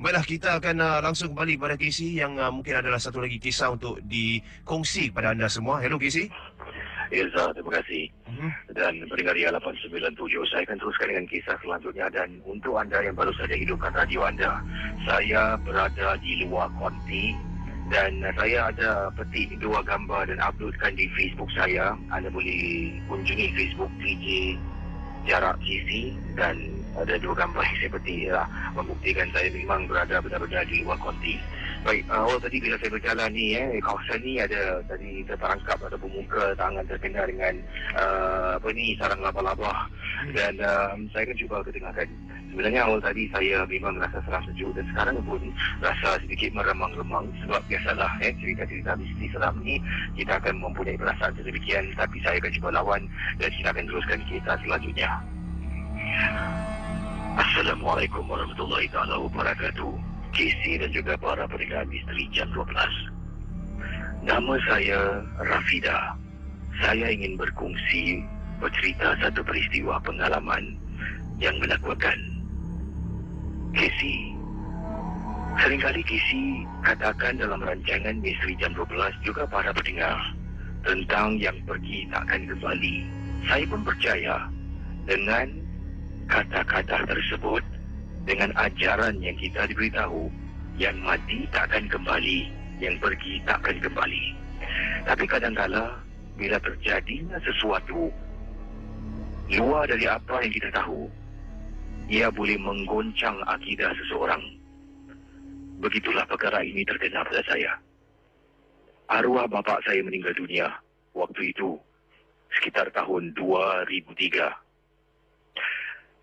Baiklah, kita akan langsung kembali kepada Casey yang mungkin adalah satu lagi kisah untuk dikongsi kepada anda semua. Hello Casey. Ilza, terima kasih. Mhm. Dan pendengar Ria 897, saya akan teruskan dengan kisah selanjutnya. Dan untuk anda yang baru saja hidupkan radio anda, saya berada di luar konti dan saya ada petik dua gambar dan uploadkan di Facebook saya. Anda boleh kunjungi Facebook DJ Jarak Kisi dan ada dua gambar yang saya petik membuktikan saya memang berada benar-benar di luar konti. Baik, awal tadi bila saya berjalan ni, kawasan ni ada tadi terperangkap ada pemuka tangan terkena dengan sarang laba-laba dan saya kan cuba kedengarkan. Sebenarnya awal tadi saya memang rasa seram sejuk dan sekarang pun rasa sedikit meremang-remang sebab biasalah cerita-cerita misteri seram ni kita akan mempunyai perasaan sedemikian, tapi saya akan cuba lawan dan kita akan teruskan kisah selanjutnya. Assalamualaikum warahmatullahi taala wabarakatuh. Casey dan juga para pendengar misteri jam 12. Nama saya Rafida. Saya ingin berkongsi bercerita satu peristiwa pengalaman yang menakutkan. Casey, seringkali Casey katakan dalam rancangan misteri jam 12 juga para pendengar tentang yang pergi takkan kembali. Saya pun percaya dengan kata-kata tersebut, dengan ajaran yang kita diberitahu, yang mati takkan kembali, yang pergi takkan kembali. Tapi kadang-kala bila terjadinya sesuatu luar dari apa yang kita tahu, ia boleh menggoncang akidah seseorang. Begitulah perkara ini terkena pada saya. Arwah bapa saya meninggal dunia waktu itu sekitar tahun 2003.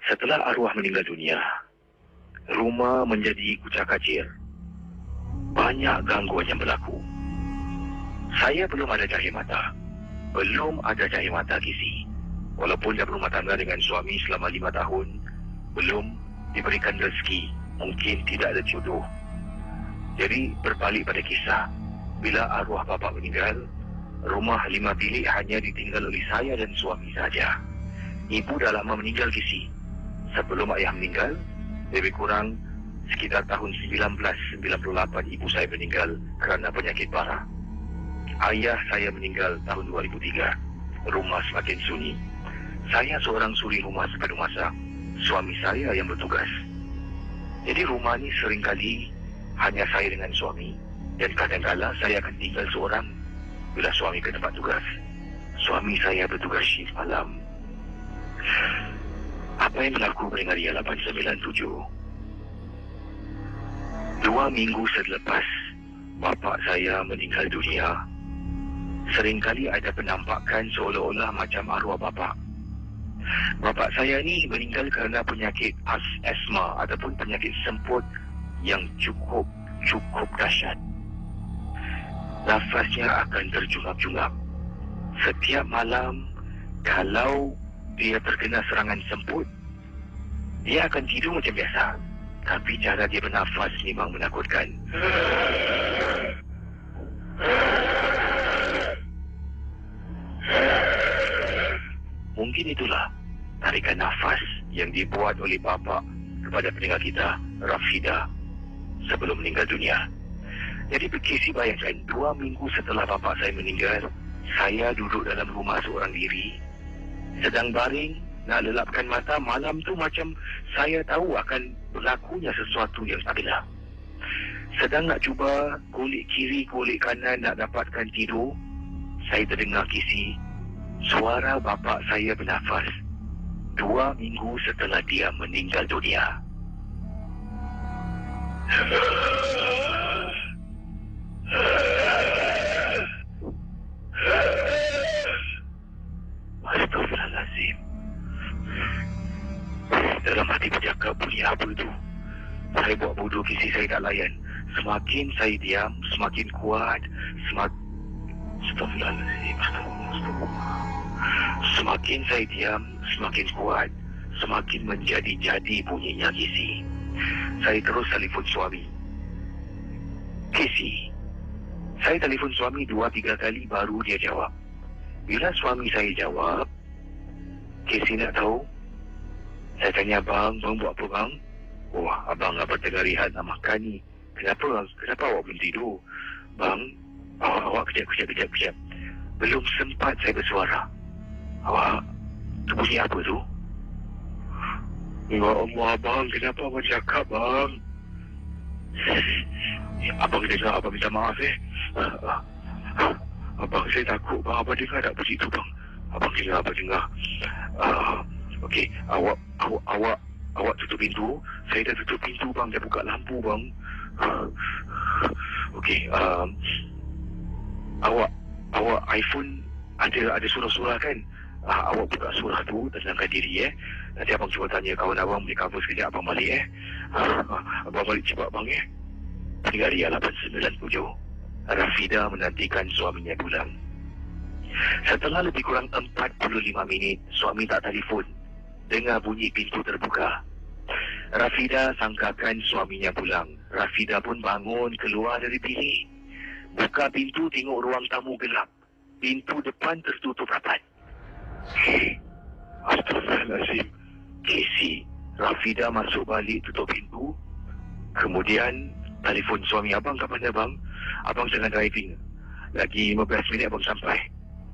Setelah arwah meninggal dunia, rumah menjadi kucak-kacir. Banyak gangguan yang berlaku. Saya belum ada cahaya mata. Belum ada cahaya mata Casey. Walaupun dah berumah tangga dengan suami selama 5 tahun, belum diberikan rezeki. Mungkin tidak ada jodoh. Jadi berbalik pada kisah, bila arwah bapa meninggal, rumah 5 bilik hanya ditinggal oleh saya dan suami saja. Ibu dah lama meninggal Casey. Sebelum ayah meninggal, lebih kurang sekitar tahun 1998 ibu saya meninggal kerana penyakit parah. Ayah saya meninggal tahun 2003. Rumah semakin sunyi. Saya seorang suri rumah sepenuh masa. Suami saya yang bertugas. Jadi rumah ni seringkali hanya saya dengan suami. Dan kadang-kala saya akan tinggal seorang bila suami ke tempat tugas. Suami saya bertugas shift malam. Apa yang berlaku pendengar Ria 897? 2 minggu selepas bapa saya meninggal dunia, seringkali ada penampakan seolah-olah macam arwah bapa. Bapa saya ni meninggal kerana penyakit asma ataupun penyakit semput yang cukup dahsyat. Nafasnya akan terjungap-jungap. Setiap malam, kalau dia terkena serangan semput, dia akan tidur macam biasa. Tapi cara dia bernafas memang menakutkan. Mungkin itulah tarikan nafas yang dibuat oleh bapa kepada pendengar kita, Rafida, sebelum meninggal dunia. Jadi Casey bayangkan, 2 minggu setelah bapa saya meninggal, saya duduk dalam rumah seorang diri, sedang baring, nak lelapkan mata. Malam tu macam saya tahu akan berlakunya sesuatu yang tak benar. Sedang nak cuba kulik kiri, kulik kanan nak dapatkan tidur, saya terdengar Casey, suara bapa saya bernafas 2 minggu setelah dia meninggal dunia. Astaghfirullahaladzim. Dalam hati bercakap, bunyi apa itu? Saya buat bodoh Casey, saya tak layan. Semakin saya diam, semakin kuat, Astaghfirullahaladzim. Semakin saya diam, semakin kuat, semakin menjadi-jadi bunyinya Casey. Saya terus telefon suami. Casey, saya telefon suami 2-3 kali baru dia jawab. Bila suami saya jawab, Casey nak tahu? Saya tanya, bang buat apa bang? Wah, abang tengah rehat nak makan ni. Kenapa awak belum tidur? Bang, awak kejap. Belum sempat saya bersuara. Awak, tu bunyi apa tu? Ya Allah, abang, kenapa abang cakap, bang? Abang dengar, abang minta maaf Abang, saya takut, bang. Abang dengar tak bunyi tu, bang? Abang dengar. Okey, awak tutup pintu. Saya dah tutup pintu, bang. Dah buka lampu, bang. Okey, awak iPhone ada surah-surah kan? Awak buka surah tu, tenangkan diri Nanti abang cuba tanya kawan abang boleh cover sekejap, abang balik Abang balik cepat, bang Tinggaria 897. Rafida menantikan suaminya pulang. Setelah lebih kurang 45 minit, suami tak telefon. Dengar bunyi pintu terbuka. Rafida sangkakan suaminya pulang. Rafida pun bangun keluar dari bilik. Buka pintu, tengok ruang tamu gelap. Pintu depan tertutup rapat. Astaghfirullahaladzim. Casey, Rafida masuk balik, tutup pintu. Kemudian telefon suami abang, kat mana bang? Abang jangan driving. Lagi 15 minit abang sampai.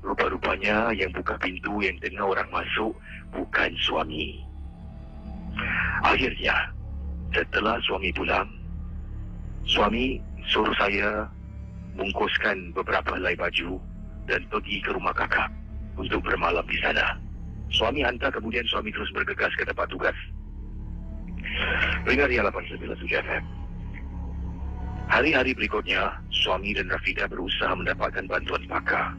Rupa-rupanya yang buka pintu, yang dengar orang masuk, bukan suami. Akhirnya, setelah suami pulang, suami suruh saya bungkuskan beberapa helai baju dan pergi ke rumah kakak untuk bermalam di sana. Suami hantar, kemudian suami terus bergegas ke tempat tugas. Dengar ya 897 FM. Hari-hari berikutnya, suami dan Rafida berusaha mendapatkan bantuan pakar.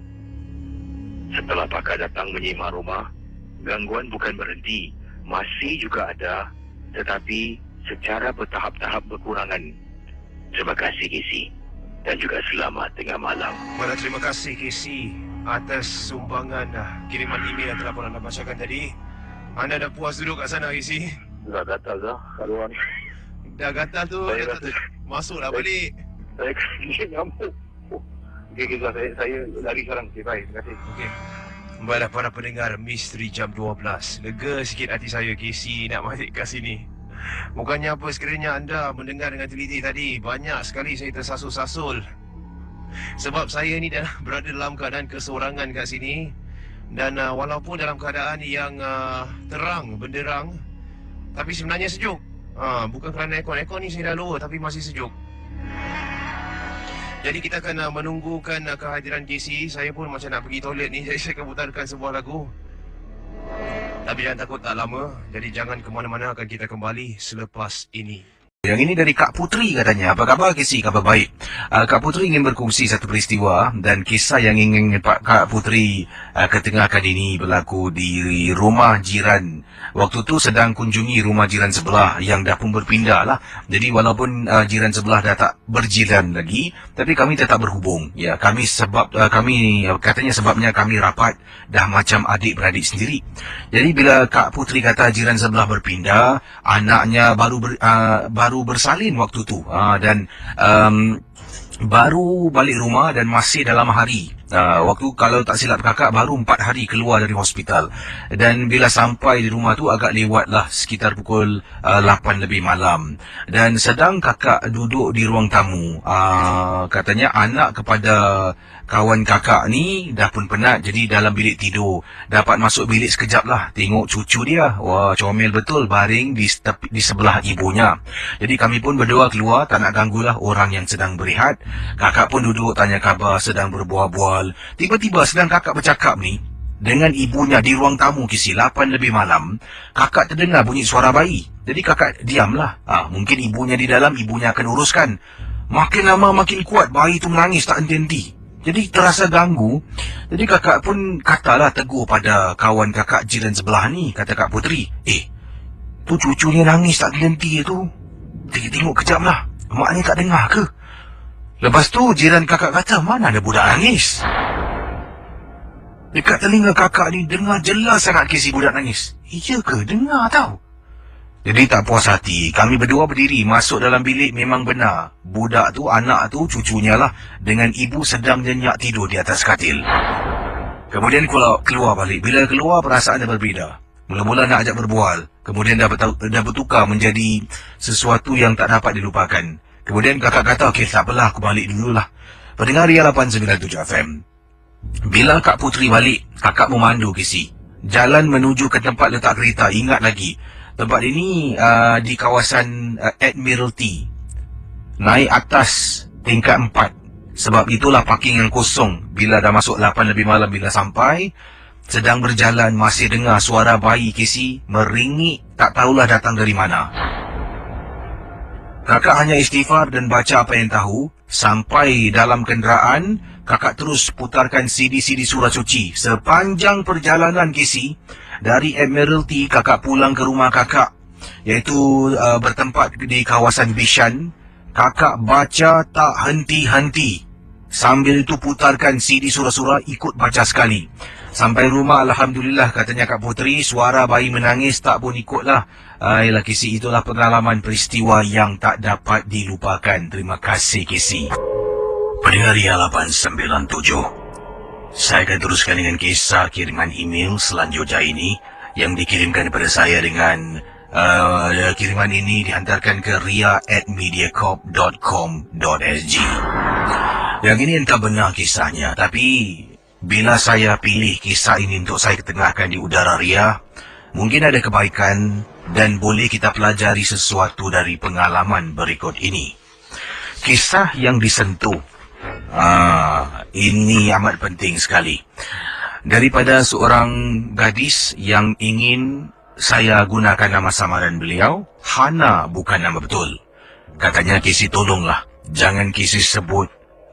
Setelah pakar datang menyimak rumah, gangguan bukan berhenti, masih juga ada, tetapi secara bertahap-tahap berkurangan. Terima kasih, Casey. Dan juga selamat tengah malam. Banyak terima kasih Casey atas sumbangan kiriman email yang telah pun anda bacakan tadi. Anda dah puas duduk kat sana, Casey? Dah gatal dah kat luar ni. Dah gatal tu, Saya dah rasa masuklah balik. saya kena nyamuk. Okey, saya lari sekarang. Okey, baik. Terima kasih. Okey. Baiklah para pendengar Misteri Jam 12. Lega sikit hati saya, Casey nak balik kat sini. Bukannya apa, sekiranya anda mendengar dengan teliti tadi, banyak sekali saya tersasul-sasul. Sebab saya ni dah berada dalam keadaan kesorangan kat sini. Dan walaupun dalam keadaan yang terang, benderang, tapi sebenarnya sejuk. Bukan kerana aircon ni saya dah lower, tapi masih sejuk. Jadi kita akan menunggukan kehadiran Casey. Saya pun macam nak pergi toilet ni, jadi saya akan putarkan sebuah lagu. Tapi jangan takut, tak lama. Jadi jangan ke mana-mana, akan kita kembali selepas ini. Yang ini dari Kak Putri katanya. Apa khabar Casey? Khabar baik. Kak Putri ingin berkongsi satu peristiwa dan kisah yang ingin Kak Putri ketengahkan ini berlaku di rumah jiran. Waktu tu sedang kunjungi rumah jiran sebelah yang dah pun berpindah lah. Jadi walaupun jiran sebelah dah tak berjiran lagi, tapi kami tetap berhubung. Ya, kami katanya sebabnya kami rapat dah macam adik-beradik sendiri. Jadi bila Kak Putri kata jiran sebelah berpindah, anaknya baru bersalin waktu tu dan baru balik rumah dan masih dalam hari. Waktu kalau tak silap kakak baru 4 hari keluar dari hospital. Dan bila sampai di rumah tu agak lewat lah, sekitar pukul 8 lebih malam. Dan sedang kakak duduk di ruang tamu, katanya anak kepada kawan kakak ni dah pun penat, jadi dalam bilik tidur. Dapat masuk bilik sekejap lah, tengok cucu dia. Wah, comel betul, baring di sebelah ibunya. Jadi kami pun berdua keluar, tak nak ganggulah orang yang sedang berehat. Kakak pun duduk tanya khabar, sedang berbual-bual. Tiba-tiba sedang kakak bercakap ni dengan ibunya di ruang tamu, kisi 8 lebih malam, kakak terdengar bunyi suara bayi. Jadi kakak diamlah. Mungkin ibunya di dalam, ibunya akan uruskan. Makin lama makin kuat, bayi tu menangis tak henti-henti. Jadi terasa ganggu. Jadi kakak pun katalah, tegur pada kawan kakak jiran sebelah ni. Kata Kak Putri, tu cucunya nangis tak henti tu. Tengok kejap lah, mak ni tak dengar ke? Lepas tu jiran kakak kata, mana ada budak nangis? Dekat telinga kakak ni dengar jelas sangat kisi budak nangis. Iya ke? Dengar tau. Jadi tak puas hati, kami berdua berdiri masuk dalam bilik. Memang benar, budak tu, anak tu, cucunya lah, dengan ibu sedang nyenyak tidur di atas katil. Kemudian keluar balik. Bila keluar, perasaannya berbeza. Mula-mula nak ajak berbual, Kemudian dah bertukar menjadi sesuatu yang tak dapat dilupakan. Kemudian kakak kata, okey tak apalah, aku balik dululah. Pendengar Ria 897 FM. Bila Kak Putri balik, kakak memandu Casey. Jalan menuju ke tempat letak kereta, ingat lagi. Tempat ini di kawasan Admiralty. Naik atas tingkat 4. Sebab itulah parking yang kosong. Bila dah masuk 8 lebih malam, bila sampai, sedang berjalan masih dengar suara bayi Casey meringik, tak tahulah datang dari mana. Kakak hanya istighfar dan baca apa yang tahu. Sampai dalam kenderaan, kakak terus putarkan CD-CD surat suci. Sepanjang perjalanan Casey, dari Admiralty kakak pulang ke rumah kakak, iaitu bertempat di kawasan Bishan. Kakak baca tak henti-henti. Sambil itu putarkan CD surah-surah, ikut baca sekali. Sampai rumah, Alhamdulillah, katanya Kak Putri, suara bayi menangis tak pun ikutlah. Ayolah Casey, itulah pengalaman peristiwa yang tak dapat dilupakan. Terima kasih Casey. Pendengar Ria 897, saya akan teruskan dengan kisah kiriman email selanjutnya ini yang dikirimkan kepada saya dengan kiriman ini dihantarkan ke ria@mediacorp.com.sg. Yang ini entah benar kisahnya, tapi bila saya pilih kisah ini untuk saya ketengahkan di udara Ria, mungkin ada kebaikan dan boleh kita pelajari sesuatu dari pengalaman berikut ini. Kisah yang disentuh. Ini amat penting sekali. Daripada seorang gadis yang ingin saya gunakan nama samaran beliau, Hana bukan nama betul. Katanya, Casey tolonglah, jangan Casey sebut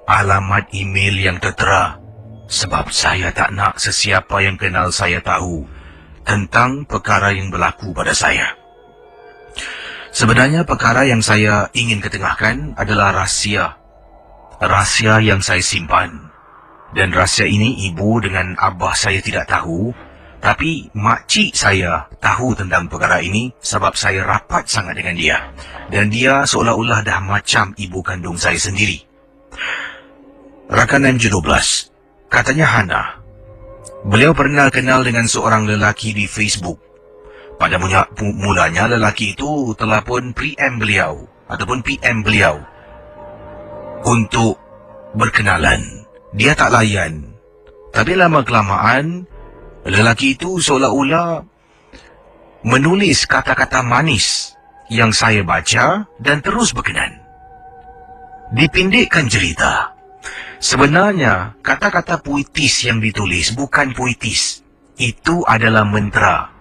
alamat email yang tertera. Sebab saya tak nak sesiapa yang kenal saya tahu tentang perkara yang berlaku pada saya. Sebenarnya perkara yang saya ingin ketengahkan adalah rahsia. Rahsia yang saya simpan. Dan rahsia ini ibu dengan abah saya tidak tahu. Tapi makcik saya tahu tentang perkara ini sebab saya rapat sangat dengan dia. Dan dia seolah-olah dah macam ibu kandung saya sendiri. Rakan M12. Katanya Hana, beliau pernah kenal dengan seorang lelaki di Facebook. Pada mulanya lelaki itu telah pun PM beliau ataupun PM beliau untuk berkenalan. Dia tak layan. Tapi lama-kelamaan lelaki itu seolah-olah menulis kata-kata manis yang saya baca dan terus berkenan. Dipindikkan cerita, sebenarnya kata-kata puitis yang ditulis bukan puitis. Itu adalah mantra.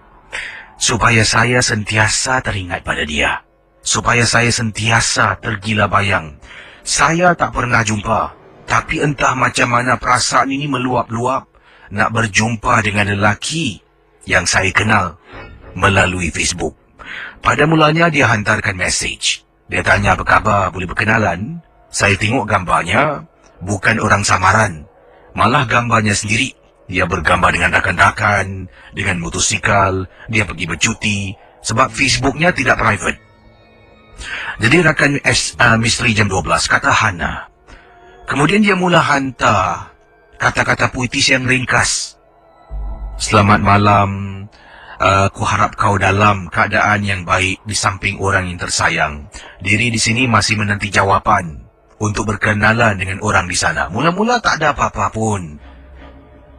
Supaya saya sentiasa teringat pada dia. Supaya saya sentiasa tergila bayang. Saya tak pernah jumpa. Tapi entah macam mana perasaan ini meluap-luap. Nak berjumpa dengan lelaki yang saya kenal melalui Facebook. Pada mulanya dia hantarkan mesej. Dia tanya apa khabar, boleh berkenalan? Saya tengok gambarnya. Bukan orang samaran, malah gambarnya sendiri. Dia bergambar dengan rakan-rakan, dengan motosikal, dia pergi bercuti, sebab Facebooknya tidak private. Jadi rakan misteri jam 12, kata Hana. Kemudian dia mula hantar kata-kata puitis yang ringkas. Selamat malam, aku harap kau dalam keadaan yang baik di samping orang yang tersayang. Diri di sini masih menanti jawapan untuk berkenalan dengan orang di sana. Mula-mula tak ada apa-apa pun.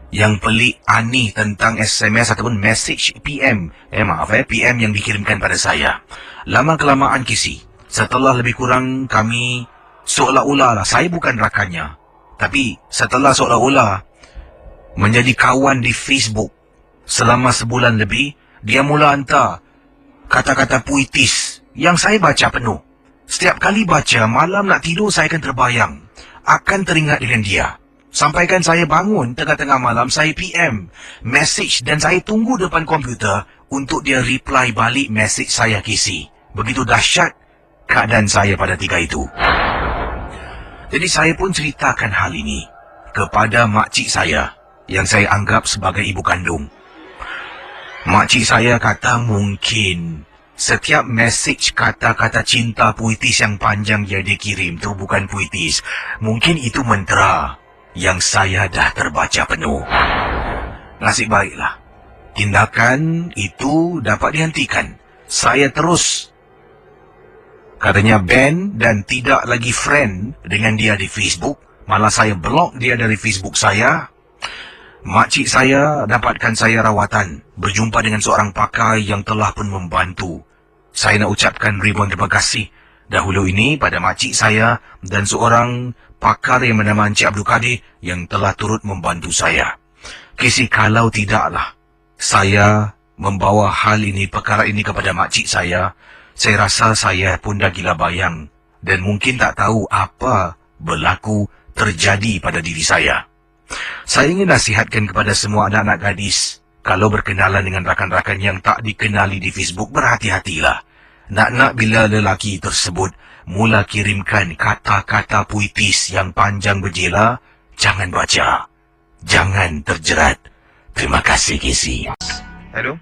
Yang pelik aneh tentang SMS ataupun message PM. PM yang dikirimkan pada saya. Lama-kelamaan Casey, setelah lebih kurang kami seolah-olah lah, saya bukan rakannya. Tapi setelah seolah-olah menjadi kawan di Facebook selama sebulan lebih, dia mula hantar kata-kata puitis yang saya baca penuh. Setiap kali baca, malam nak tidur saya akan terbayang. Akan teringat dengan dia. Sampaikan saya bangun tengah-tengah malam, saya PM, message dan saya tunggu depan komputer untuk dia reply balik message saya Casey. Begitu dahsyat keadaan saya pada ketika itu. Jadi saya pun ceritakan hal ini kepada makcik saya yang saya anggap sebagai ibu kandung. Makcik saya kata mungkin setiap mesej kata-kata cinta puitis yang panjang yang dia kirim tu bukan puitis. Mungkin itu mantra yang saya dah terbaca penuh. Nasib baiklah, tindakan itu dapat dihentikan. Saya terus katanya ban dan tidak lagi friend dengan dia di Facebook. Malah saya blok dia dari Facebook saya. Makcik saya dapatkan saya rawatan, berjumpa dengan seorang pakar yang telah pun membantu. Saya nak ucapkan ribuan terima kasih dahulu ini pada makcik saya dan seorang pakar yang bernama Encik Abdul Kadir yang telah turut membantu saya. Casey, kalau tidaklah saya membawa perkara ini kepada makcik saya rasa saya pun dah gila bayang dan mungkin tak tahu apa berlaku terjadi pada diri saya. Saya ingin nasihatkan kepada semua anak-anak gadis, kalau berkenalan dengan rakan-rakan yang tak dikenali di Facebook, berhati-hatilah. Nak-nak bila lelaki tersebut mula kirimkan kata-kata puitis yang panjang berjela, jangan baca. Jangan terjerat. Terima kasih, Casey. Hello?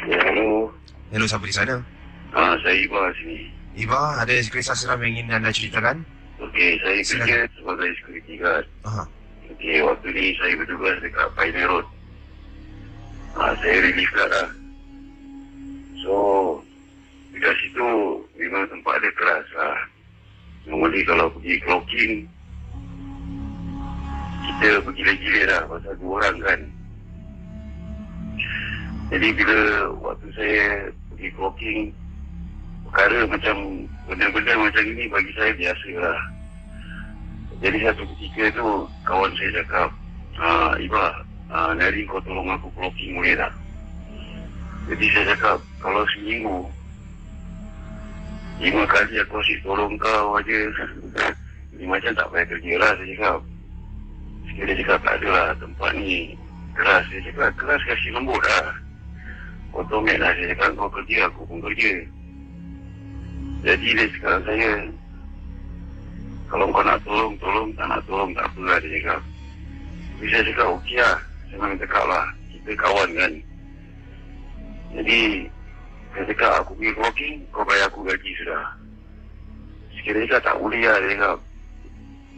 Ya, halo. Hello, siapa di sana? Saya Iba sini. Iba, ada kisah seram yang ingin anda ceritakan? Okey, saya kerja sebagai security guard. Okey, waktu ni saya bertugas dekat Pioneer Road. Saya relief guard lah. So, dekat situ memang tempat dia keras lah. Normally kalau pergi clocking, kita pergi gila-gila lah pasal 2 orang kan. Jadi bila waktu saya pergi clocking, perkara macam benda-benda macam ini bagi saya biasa lah. Jadi satu ketika tu kawan saya cakap, Iba, Nari kau tolong aku clocking boleh tak? Jadi saya cakap, kalau seminggu 5 kali aku asyik tolong kau aja, ini macam tak payah kerja lah, saya cakap. Dia cakap tak ada lah, tempat ni keras. Saya cakap keras kasih lembut lah, otomat lah. Saya cakap kau kerja, aku pun kerja. Jadi dia cakap saya, kalau kau nak tolong, tolong. Tak nak tolong, tak apa lah, dia cakap. Tapi saya cakap, okey lah. Saya memang cakap lah, kita kawan kan. Jadi, saya cakap, aku pergi clocking, kau bayar aku gaji sudah. Sekiranya cakap, tak boleh lah, dia cakap.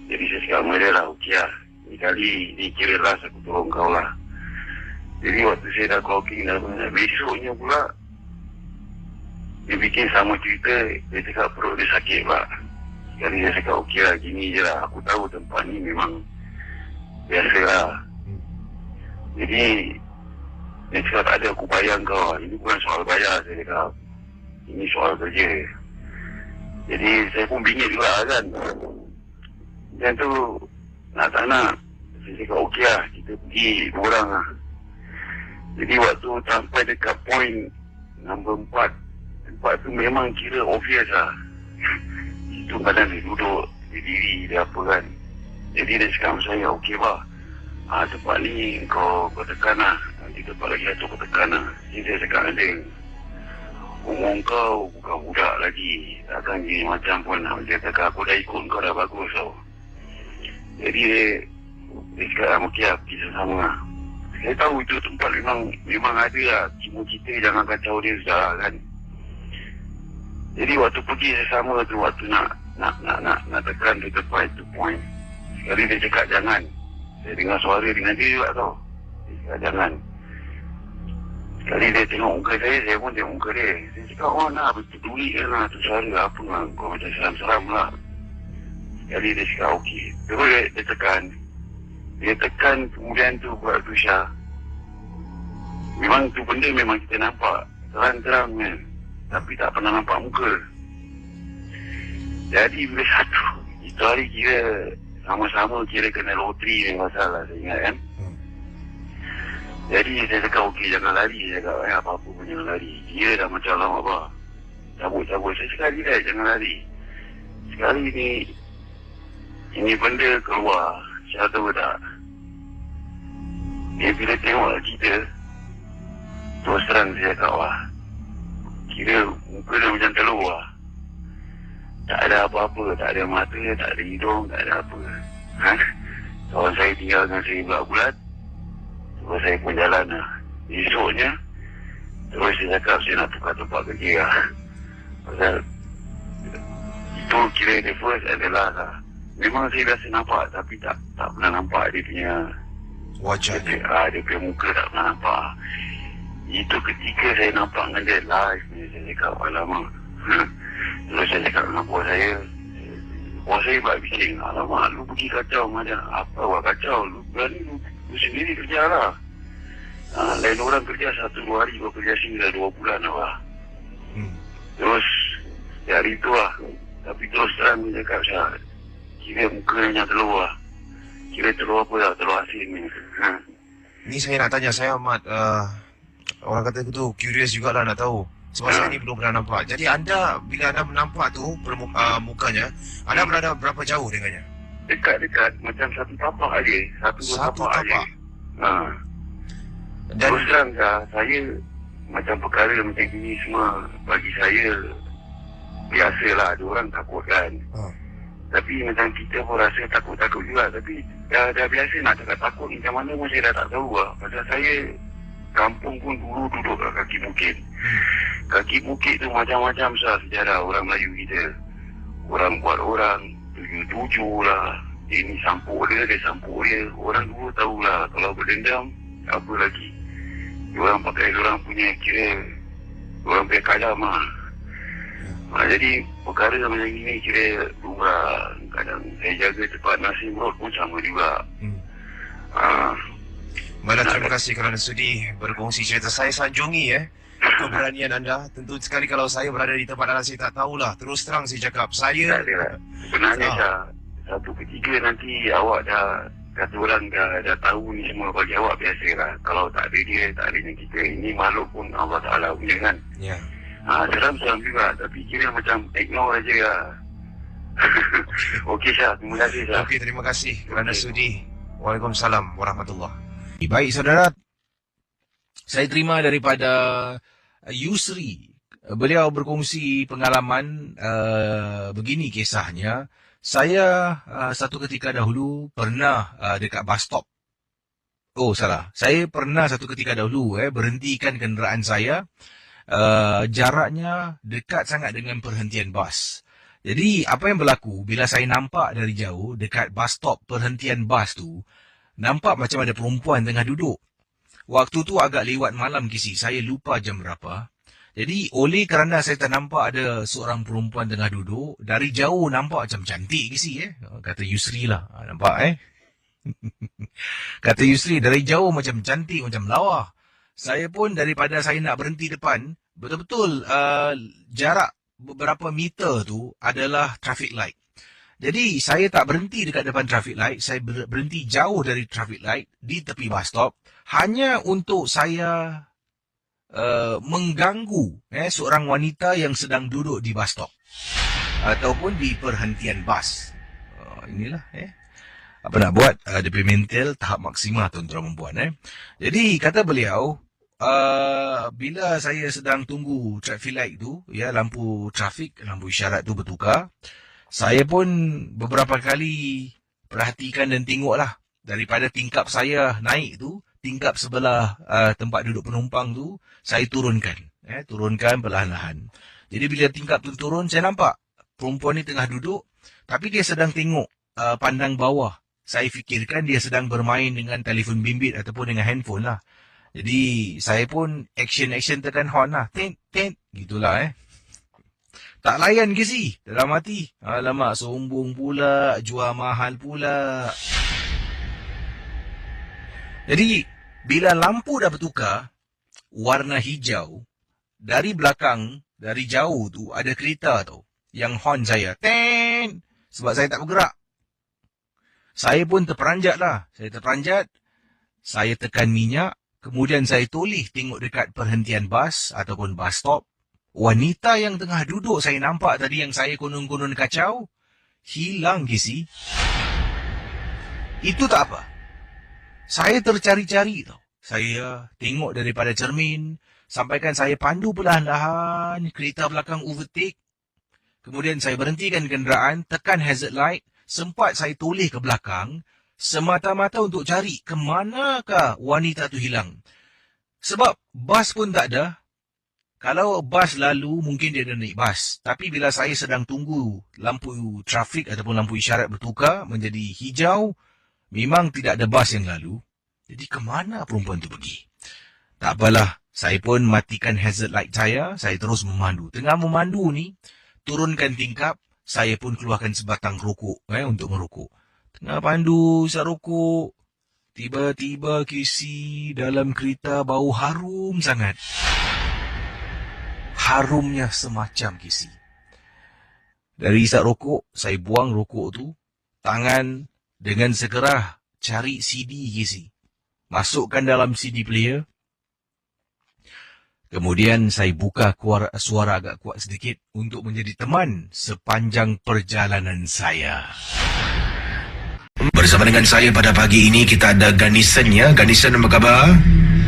Jadi saya cakap, boleh lah, okey lah. Ini kali, ni kira lah, aku tolong kau lah. Jadi waktu saya dah clocking, besoknya pula, dia bikin sama cerita, dia cakap perut dia sakit pak. Sekali dia cakap okey lah, gini je lah. Aku tahu tempat ni memang biasa lah. Jadi dia cakap tak ada, aku bayar kau. Ini bukan soal bayar, saya cakap. Ini soal kerja. Jadi saya pun bingit juga kan. Dan tu nak tak nak, saya cakap okey lah, kita pergi 2 orang lah. Jadi waktu sampai dekat point nombor 4, tempat tu memang kira obvious lah. Itu kadang dia duduk, dia diri, dia apa kan. Jadi dia cakap dengan saya, okey bah, tempat ni kau tekan lah. Nanti tempat lagi tu kau tekan lah. Jadi saya cakap dengan dia, umur kau bukan budak lagi. Takkan gini macam pun lah. Dia cakap aku dah ikut kau dah bagus tau. Jadi dia cakap, okey lah, pergi sama lah. Saya tahu itu tempat memang ada lah. Cuma kita jangan kacau dia sudah kan. Jadi waktu pergi sesama tu, waktu nak tekan tu tempat itu point. Sekali dia cakap jangan. Saya dengar suara dengan dia juga tau. Dia cakap jangan. Sekali dia tengok muka saya pun tengok muka dia. Saya cakap, nak peduli kan lah tu suara apa lah. Kau macam seram-seram lah. Sekali dia cakap okey. Terus dia tekan. Dia tekan kemudian tu buat tu Syah. Memang tu benda memang kita nampak. Terang-terang kan. Tapi tak pernah nampak muka. Jadi bila satu, itu hari kira sama-sama kira kena loteri ni masalah, saya ingat kan. Jadi saya cakap okey jangan lari. Saya cakap apa-apa pun jangan lari. Kira dah macam lama apa. Cabut-cabut. Saya sekali dah jangan lari. Sekali ni ini benda keluar. Saya tahu tak. Dia bila tengok kita, terus terang saya cakap kira muka dia macam telur lah. Tak ada apa-apa, tak ada mata, tak ada hidung, tak ada apa. Kawan saya tinggal dengan saya bulat-bulat. Terus saya pun jalan lah. Esoknya, terus saya cakap saya nak tukar tempat kerja lah. Pasal itu kira the first adalah lah. Memang saya biasa nampak tapi tak pernah nampak dia punya wajah dia. Dia punya muka tak pernah nampak. Itu ketika saya nampak dengan dia live ni, saya cakap, alamak. Terus saya cakap dengan bos saya buat bising, alamak, lu pergi kacau macam apa buat kacau, lu berani lu sendiri kerja lah. Lain orang kerja 1-2 hari, gua kerja sini dah 2 bulan lah. Terus dari itu lah. Tapi terus terang dia cakap, saya kira mukanya telur lah. Kira telur apa lah, telur asin ni. Ni saya nak tanya, saya amat orang kata tu curious jugalah nak tahu. Sebab saya ni belum pernah nampak. Jadi anda, bila anda menampak tu mukanya, anda berada berapa jauh dengannya? Dekat-dekat, macam satu tapak aja. Satu tapak aja. Dan Terus terang saya macam perkara macam gini semua bagi saya biasalah, ada orang takut kan. Tapi macam kita pun rasa takut-takut juga. Tapi dah biasa nak cakap takut macam mana pun saya dah tak tahu lah. Pasal saya kampung pun dulu duduk kat kaki bukit. Kaki bukit tu macam-macam sejarah orang Melayu kita. Orang buat orang tuju-tuju lah. Ini sampuk dia sampuk dia. Orang dulu tahulah kalau berdendam apa lagi. Orang pakai orang punya kira orang punya kalam lah. Jadi perkara macam ini kira lumrah. Kadang saya jaga tempat nasi road pun sama juga. Malah terima kasih kerana sudi berkongsi cerita. Saya sanjungi keberanian anda. Tentu sekali kalau saya berada di tempat anda, saya tak tahulah. Terus terang saya cakap, saya Tak adalah. Sebenarnya satu ketiga nanti awak dah kata orang dah tahu ni semua bagi awak biasa lah. Kalau tak ada dia, tak adanya kita. Ini makhluk pun Allah Ta'ala punya kan. ya. Seram-seram juga. Tapi kira macam ignore aja lah. Okey Syah, terima kasih Syah. Okey, terima kasih kerana sudi. Waalaikumsalam warahmatullahi. Baik saudara, saya terima daripada Yusri. Beliau berkongsi pengalaman begini kisahnya. Saya satu ketika dahulu pernah dekat bus stop. Oh salah, saya pernah satu ketika dahulu berhentikan kenderaan saya. Jaraknya dekat sangat dengan perhentian bas. Jadi apa yang berlaku bila saya nampak dari jauh dekat bus stop perhentian bas tu, nampak macam ada perempuan tengah duduk. Waktu tu agak lewat malam kisi, saya lupa jam berapa. Jadi oleh kerana saya tak nampak ada seorang perempuan tengah duduk, dari jauh nampak macam cantik kisi kata Yusri lah. Nampak Kata Yusri dari jauh macam cantik, macam lawa. Saya pun daripada saya nak berhenti depan, betul-betul jarak beberapa meter tu adalah traffic light. Jadi saya tak berhenti dekat depan traffic light, saya berhenti jauh dari traffic light di tepi bus stop hanya untuk saya mengganggu seorang wanita yang sedang duduk di bus stop ataupun di perhentian bas. Inilah apa nak buat, DP mental tahap maksima tuan-tuan dan puan. Jadi kata beliau, bila saya sedang tunggu traffic light tu, lampu trafik, lampu isyarat tu bertukar, saya pun beberapa kali perhatikan dan tengoklah daripada tingkap saya naik tu, tingkap sebelah tempat duduk penumpang tu, saya turunkan. Turunkan perlahan-lahan. Jadi bila tingkap tu turun, saya nampak perempuan ni tengah duduk, tapi dia sedang tengok pandang bawah. Saya fikirkan dia sedang bermain dengan telefon bimbit ataupun dengan handphone lah. Jadi saya pun action tekan horn lah. Tent, gitulah Tak layan ke si dalam hati. Alamak, sombong pula, jual mahal pula. Jadi bila lampu dah bertukar warna hijau, dari belakang, dari jauh tu ada kereta tu yang horn saya. Tent, sebab saya tak bergerak. Saya pun terperanjat lah. Saya tekan minyak. Kemudian saya toleh tengok dekat perhentian bas ataupun bus stop. Wanita yang tengah duduk saya nampak tadi yang saya konon-konon kacau, hilang kisi. Itu tak apa. Saya tercari-cari tau. Saya tengok daripada cermin. Sampaikan saya pandu perlahan-lahan. Kereta belakang overtake. Kemudian saya berhentikan kenderaan. Tekan hazard light. Sempat saya toleh ke belakang, semata-mata untuk cari ke manakah wanita tu hilang. Sebab bas pun tak ada. Kalau bas lalu, mungkin dia dah naik bas. Tapi bila saya sedang tunggu lampu trafik ataupun lampu isyarat bertukar menjadi hijau, memang tidak ada bas yang lalu. Jadi ke mana perempuan tu pergi? Tak apalah, Saya pun matikan hazard light saya terus memandu. Tengah memandu ni, turunkan tingkap, saya pun keluarkan sebatang rokok untuk merokok. Tengah pandu, saya rokok. Tiba-tiba Casey dalam kereta bau harum sangat. Harumnya semacam Casey. Dari isap rokok, saya buang rokok tu. Tangan dengan segera cari CD Casey. Masukkan dalam CD player. Kemudian saya buka suara agak kuat sedikit untuk menjadi teman sepanjang perjalanan saya. Bersama dengan saya pada pagi ini kita ada Ganisan ya. Ganisan, apa khabar?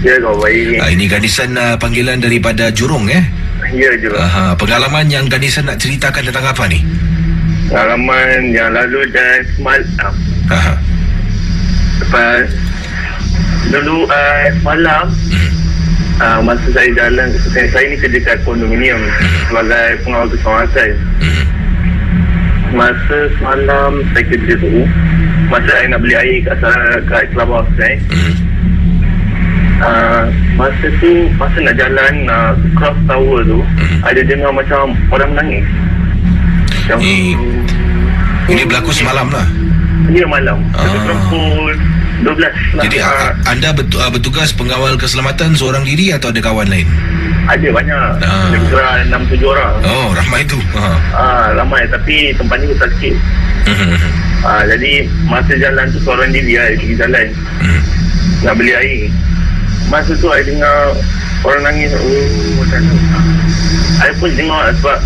Ya, kau baik. Ini Ganisan panggilan daripada Jurong Ya, Jurong. Pengalaman yang Ganisan nak ceritakan tentang apa ni? Pengalaman yang lalu dan semalam. Lepas dulu semalam, masa saya jalan, saya ni kerja kat kondominium sebagai pengawal keselamatan. Masa semalam saya kerja tu, masa saya nak beli air kat Clubhouse masa tu, masa nak jalan cross tower tu, ada dengar macam orang menangis. Ini berlaku semalam lah. Ya, malam. Pukul 12. Jadi anda bertugas pengawal keselamatan seorang diri atau ada kawan lain? Ada banyak. Kira 6-7 orang. Oh, ramai tu. Ramai, tapi tempatnya besar sikit. Jadi masa jalan tu seorang diri pergi jalan nak beli air. Masa tu saya dengar orang nangis. Macam tu saya pun dengar sebab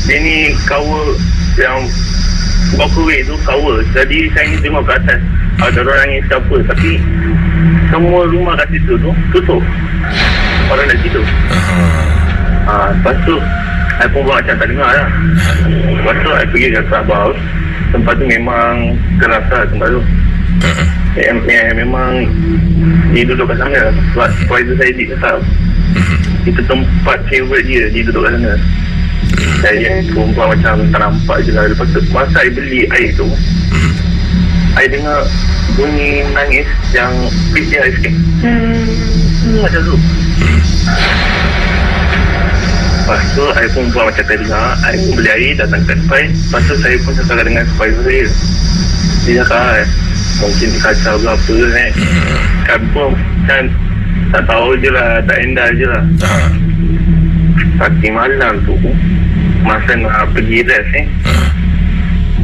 dia ni cover yang walkway tu cover. Jadi saya ni tengok ke atas ada orang nangis siapa, tapi semua rumah kat situ tu tutup, orang dah tidur. Lepas tu saya pun buat macam tak dengar lah. Lepas tu saya pergi ke Clubhouse. Tempat tu memang keras lah tempat tu. Memang dia duduk kat sana sebab supervisor saya tetap itu tempat favourite dia duduk kat sana. Saya perempuan macam tak nampak je lah. Lepas tu masa saya beli air tu, saya dengar bunyi nangis yang pitch dia sikit macam tu. Lepas tu saya pun buat macam tadi lah. Saya pun beli air, datang ke tempat. Lepas tu saya pun cakap dengan supervisor saya. Dia cakap mungkin dia kacau ke apa kan. Kan pun kan tak tahu je lah, tak endal je lah. Pagi malam tu, masa nak pergi rest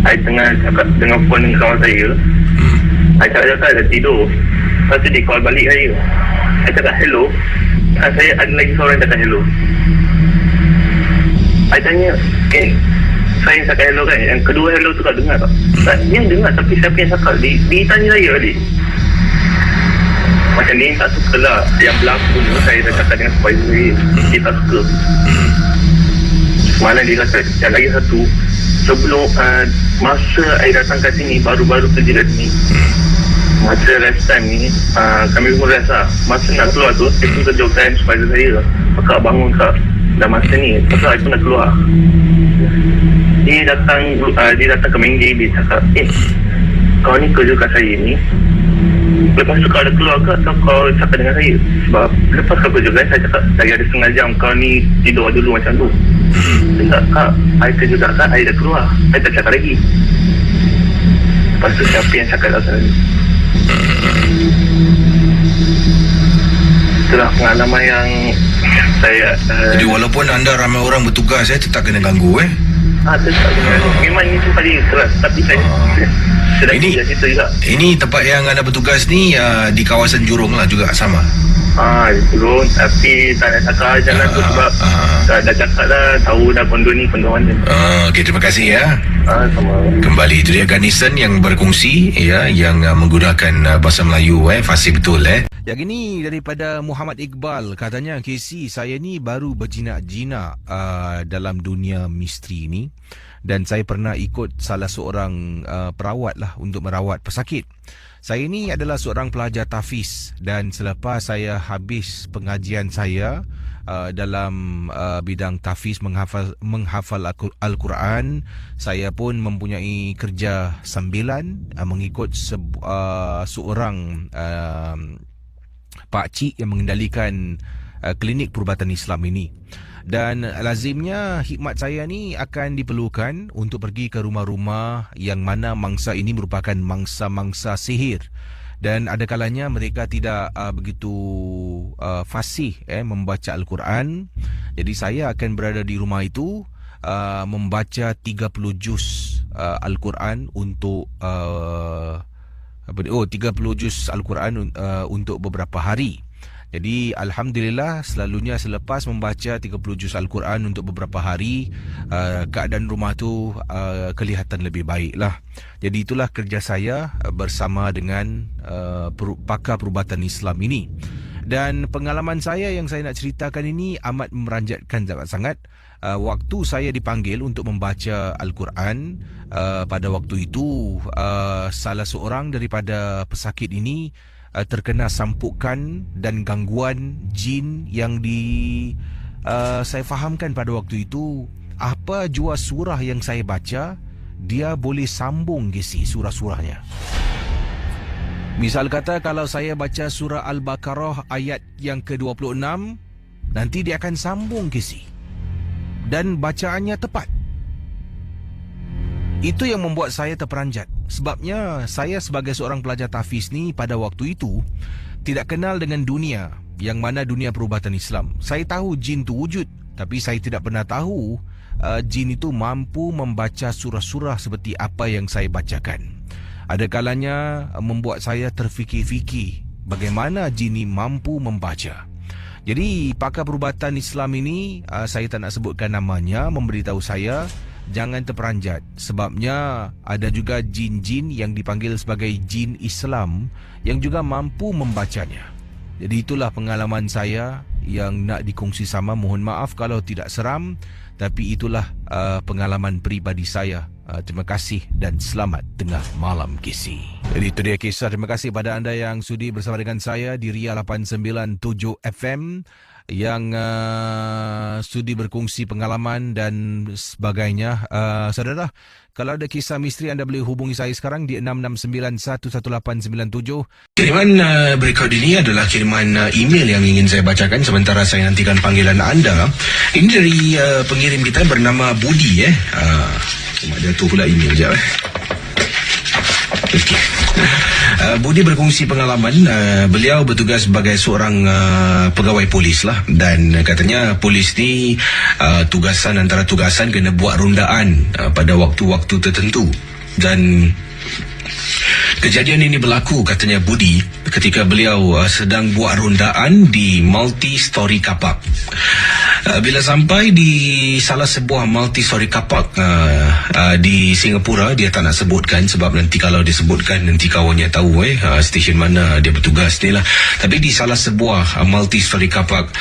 saya tengah cakap dengan phone dengan kawan saya. Saya cakap dah tidur. Lepas tu dia call balik saya. Saya cakap hello. Saya ada lagi seorang cakap hello. Saya tanya, saya cakap hello kan, yang kedua hello tu tak dengar tak? Dia dengar, tapi siapa yang cakap? Dia tanya saya balik. Macam ni tak suka lah. Yang berlaku tu saya dah cakap dengan supervisor saya, dia tak suka. Semalam dia kata, yang lagi satu, sebelum masa saya datang kat sini, baru-baru kerja kat sini, masa rest time ni, kami pun rest lah. Masa nak keluar tu, saya pun kejauhan supervisor saya, Kak bangun Kak, dah masa ni, pasal saya pun nak keluar. Dia datang ke main dia cakap, kau ni kerja kat saya ni, lepas tu kau ada keluar ke atau kau cakap dengan saya? Sebab lepas kau kerja kan, saya cakap lagi ada setengah jam kau ni tidur dulu macam tu. Dia cakap, Kak, saya kerja kat Kak, saya dah keluar, saya tak cakap lagi. Lepas tu siapa yang cakap kat sana? Itulah pengalaman yang saya Jadi walaupun anda ramai orang bertugas tetap kena ganggu tetap memang ini tu paling keras. Tapi saya sedang kerja situ juga. Ini tempat yang anda bertugas ni di kawasan Jurong lah juga sama? Jurong, tapi tak nak cakap jalan tu sebab dah cakap dah, tahu dah kondo ni kondo mana. Okey, terima kasih ya. Sama. Kembali itu dia Ganisan yang berkongsi yang menggunakan bahasa Melayu fasih betul Yang ini daripada Muhammad Iqbal. Katanya, Casey, saya ni baru berjinak-jinak dalam dunia misteri ni. Dan saya pernah ikut salah seorang perawat lah untuk merawat pesakit. Saya ni adalah seorang pelajar tahfiz. Dan selepas saya habis pengajian saya dalam bidang tahfiz menghafal Al-Quran, saya pun mempunyai kerja sambilan mengikut seorang pakcik yang mengendalikan klinik perubatan Islam ini. Dan lazimnya khidmat saya ni akan diperlukan untuk pergi ke rumah-rumah yang mana mangsa ini merupakan mangsa-mangsa sihir. Dan ada kalanya mereka tidak begitu fasih membaca Al-Quran. Jadi saya akan berada di rumah itu membaca 30 juz Al-Quran untuk 30 juz Al-Quran untuk beberapa hari. Jadi Alhamdulillah selalunya selepas membaca 30 juz Al-Quran untuk beberapa hari, keadaan rumah tu kelihatan lebih baik lah. Jadi itulah kerja saya bersama dengan pakar perubatan Islam ini. Dan pengalaman saya yang saya nak ceritakan ini amat meranjatkan sangat-sangat. Waktu saya dipanggil untuk membaca Al-Quran, pada waktu itu salah seorang daripada pesakit ini terkena sampukan dan gangguan jin yang saya fahamkan pada waktu itu, apa jua surah yang saya baca, dia boleh sambung surah-surahnya. Misal kata kalau saya baca surah Al-Baqarah ayat yang ke-26, nanti dia akan sambung dan bacaannya tepat. Itu yang membuat saya terperanjat. Sebabnya saya sebagai seorang pelajar tahfiz ni pada waktu itu tidak kenal dengan dunia, yang mana dunia perubatan Islam. Saya tahu jin tu wujud, tapi saya tidak pernah tahu jin itu mampu membaca surah-surah seperti apa yang saya bacakan. Ada kalanya membuat saya terfikir-fikir bagaimana jin ini mampu membaca. Jadi pakar perubatan Islam ini, saya tak nak sebutkan namanya, memberitahu saya jangan terperanjat, sebabnya ada juga jin-jin yang dipanggil sebagai jin Islam yang juga mampu membacanya. Jadi itulah pengalaman saya yang nak dikongsi sama. Mohon maaf kalau tidak seram, tapi itulah pengalaman peribadi saya. Terima kasih dan selamat tengah malam KC. Jadi itu dia kisah. Terima kasih pada anda yang sudi bersama dengan saya di Ria 897 FM, yang sudi berkongsi pengalaman dan sebagainya. Saudara, kalau ada kisah misteri, anda boleh hubungi saya sekarang di 669-11897. Kiriman berikut ini adalah kiriman email yang ingin saya bacakan sementara saya nantikan panggilan anda. Ini dari pengirim kita bernama Budi. Ada tu pula email sekejap. Okey. Budi berkongsi pengalaman. Beliau bertugas sebagai seorang pegawai polis lah, dan katanya polis ni antara tugasan kena buat rondaan pada waktu-waktu tertentu. Dan kejadian ini berlaku, katanya Budi, ketika beliau sedang buat rondaan di multi-story car park. Bila sampai di salah sebuah multi-story car park di Singapura, dia tak nak sebutkan sebab nanti kalau disebutkan nanti kawannya tahu stesen mana dia bertugas ni lah. Tapi di salah sebuah multi-story car park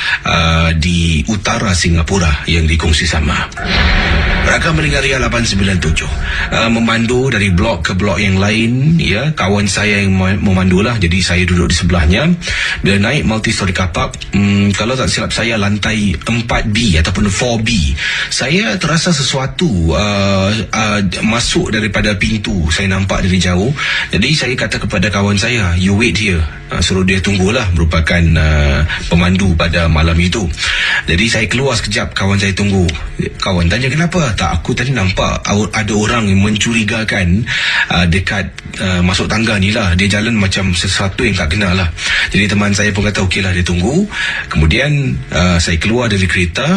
di utara Singapura yang dikongsi sama. Rakam mendengar Ria 897, memandu dari blok ke blok yang lain, ya, kawan saya yang memandu lah, jadi saya duduk di sebelahnya. Bila naik multi-story car park, kalau tak silap saya lantai 4B ataupun 4B, saya terasa sesuatu masuk daripada pintu. Saya nampak dari jauh. Jadi saya kata kepada kawan saya, you wait here. Suruh dia tunggulah, merupakan pemandu pada malam itu. Jadi saya keluar sekejap, kawan saya tunggu. Kawan tanya kenapa? Tak, aku tadi nampak ada orang yang mencurigakan dekat masuk tangga ni lah. Dia jalan macam sesuatu yang tak kenal lah. Jadi teman saya pun kata okey lah, dia tunggu. Kemudian saya keluar dari kereta,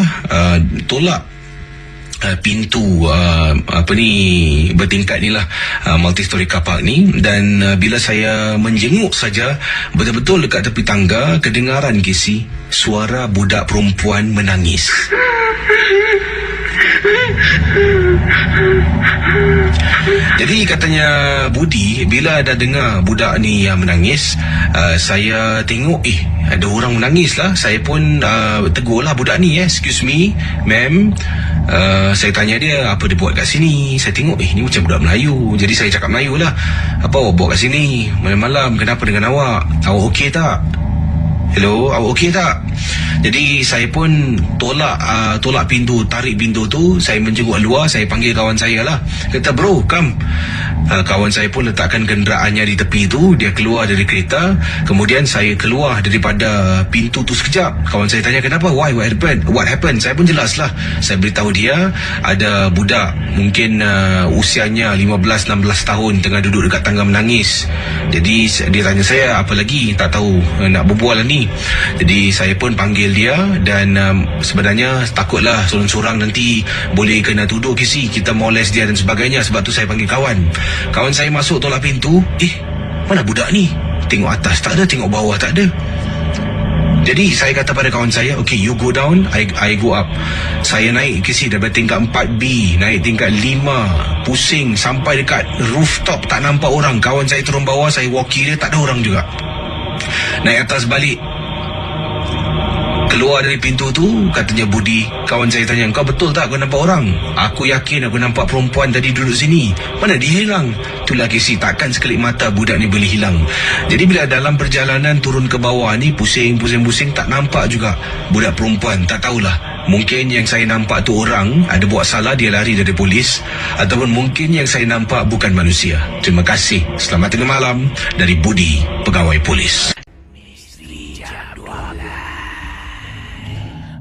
tolak pintu bertingkat ni lah, multi-story car park ni. Dan bila saya menjenguk saja, betul-betul dekat tepi tangga kedengaran suara budak perempuan menangis. Jadi katanya Budi, bila ada dengar budak ni yang menangis, saya tengok ada orang menangis lah. Saya pun tegur lah budak ni, excuse me ma'am. Saya tanya dia apa dia buat kat sini. Saya tengok ni macam budak Melayu. Jadi saya cakap Melayu lah, apa awak buat kat sini malam-malam, kenapa dengan awak okey tak? Hello, awak okey tak? Jadi saya pun tolak pintu, tarik pintu tu. Saya menjenguk luar, saya panggil kawan saya lah. Kata, bro, come. Kawan saya pun letakkan kenderaannya di tepi tu. Dia keluar dari kereta. Kemudian saya keluar daripada pintu tu sekejap. Kawan saya tanya, kenapa? Why? What happened? Saya pun jelas lah. Saya beritahu dia, ada budak mungkin usianya 15-16 tahun tengah duduk dekat tangga menangis. Jadi dia tanya saya, apa lagi? Tak tahu nak berbual lah ni. Jadi saya pun panggil dia. Dan sebenarnya takutlah sorang-sorang nanti boleh kena tuduh kita molest dia dan sebagainya. Sebab tu saya panggil kawan. Kawan saya masuk tolak pintu. Mana budak ni? Tengok atas tak ada, tengok bawah tak ada. Jadi saya kata pada kawan saya, okay, you go down, I go up. Saya naik daripada tingkat 4B, naik tingkat 5, pusing sampai dekat rooftop, tak nampak orang. Kawan saya turun bawah, saya walkie dia, tak ada orang juga. Naik atas balik, keluar dari pintu tu, katanya Budi. Kawan saya tanya, kau betul tak kau nampak orang? Aku yakin aku nampak perempuan tadi duduk sini. Mana dia hilang? Itulah Casey, takkan sekelip mata budak ni boleh hilang. Jadi bila dalam perjalanan turun ke bawah ni, pusing, tak nampak juga budak perempuan. Tak tahulah, mungkin yang saya nampak tu orang ada buat salah, dia lari dari polis. Ataupun mungkin yang saya nampak bukan manusia. Terima kasih. Selamat tengah malam dari Budi, pegawai polis.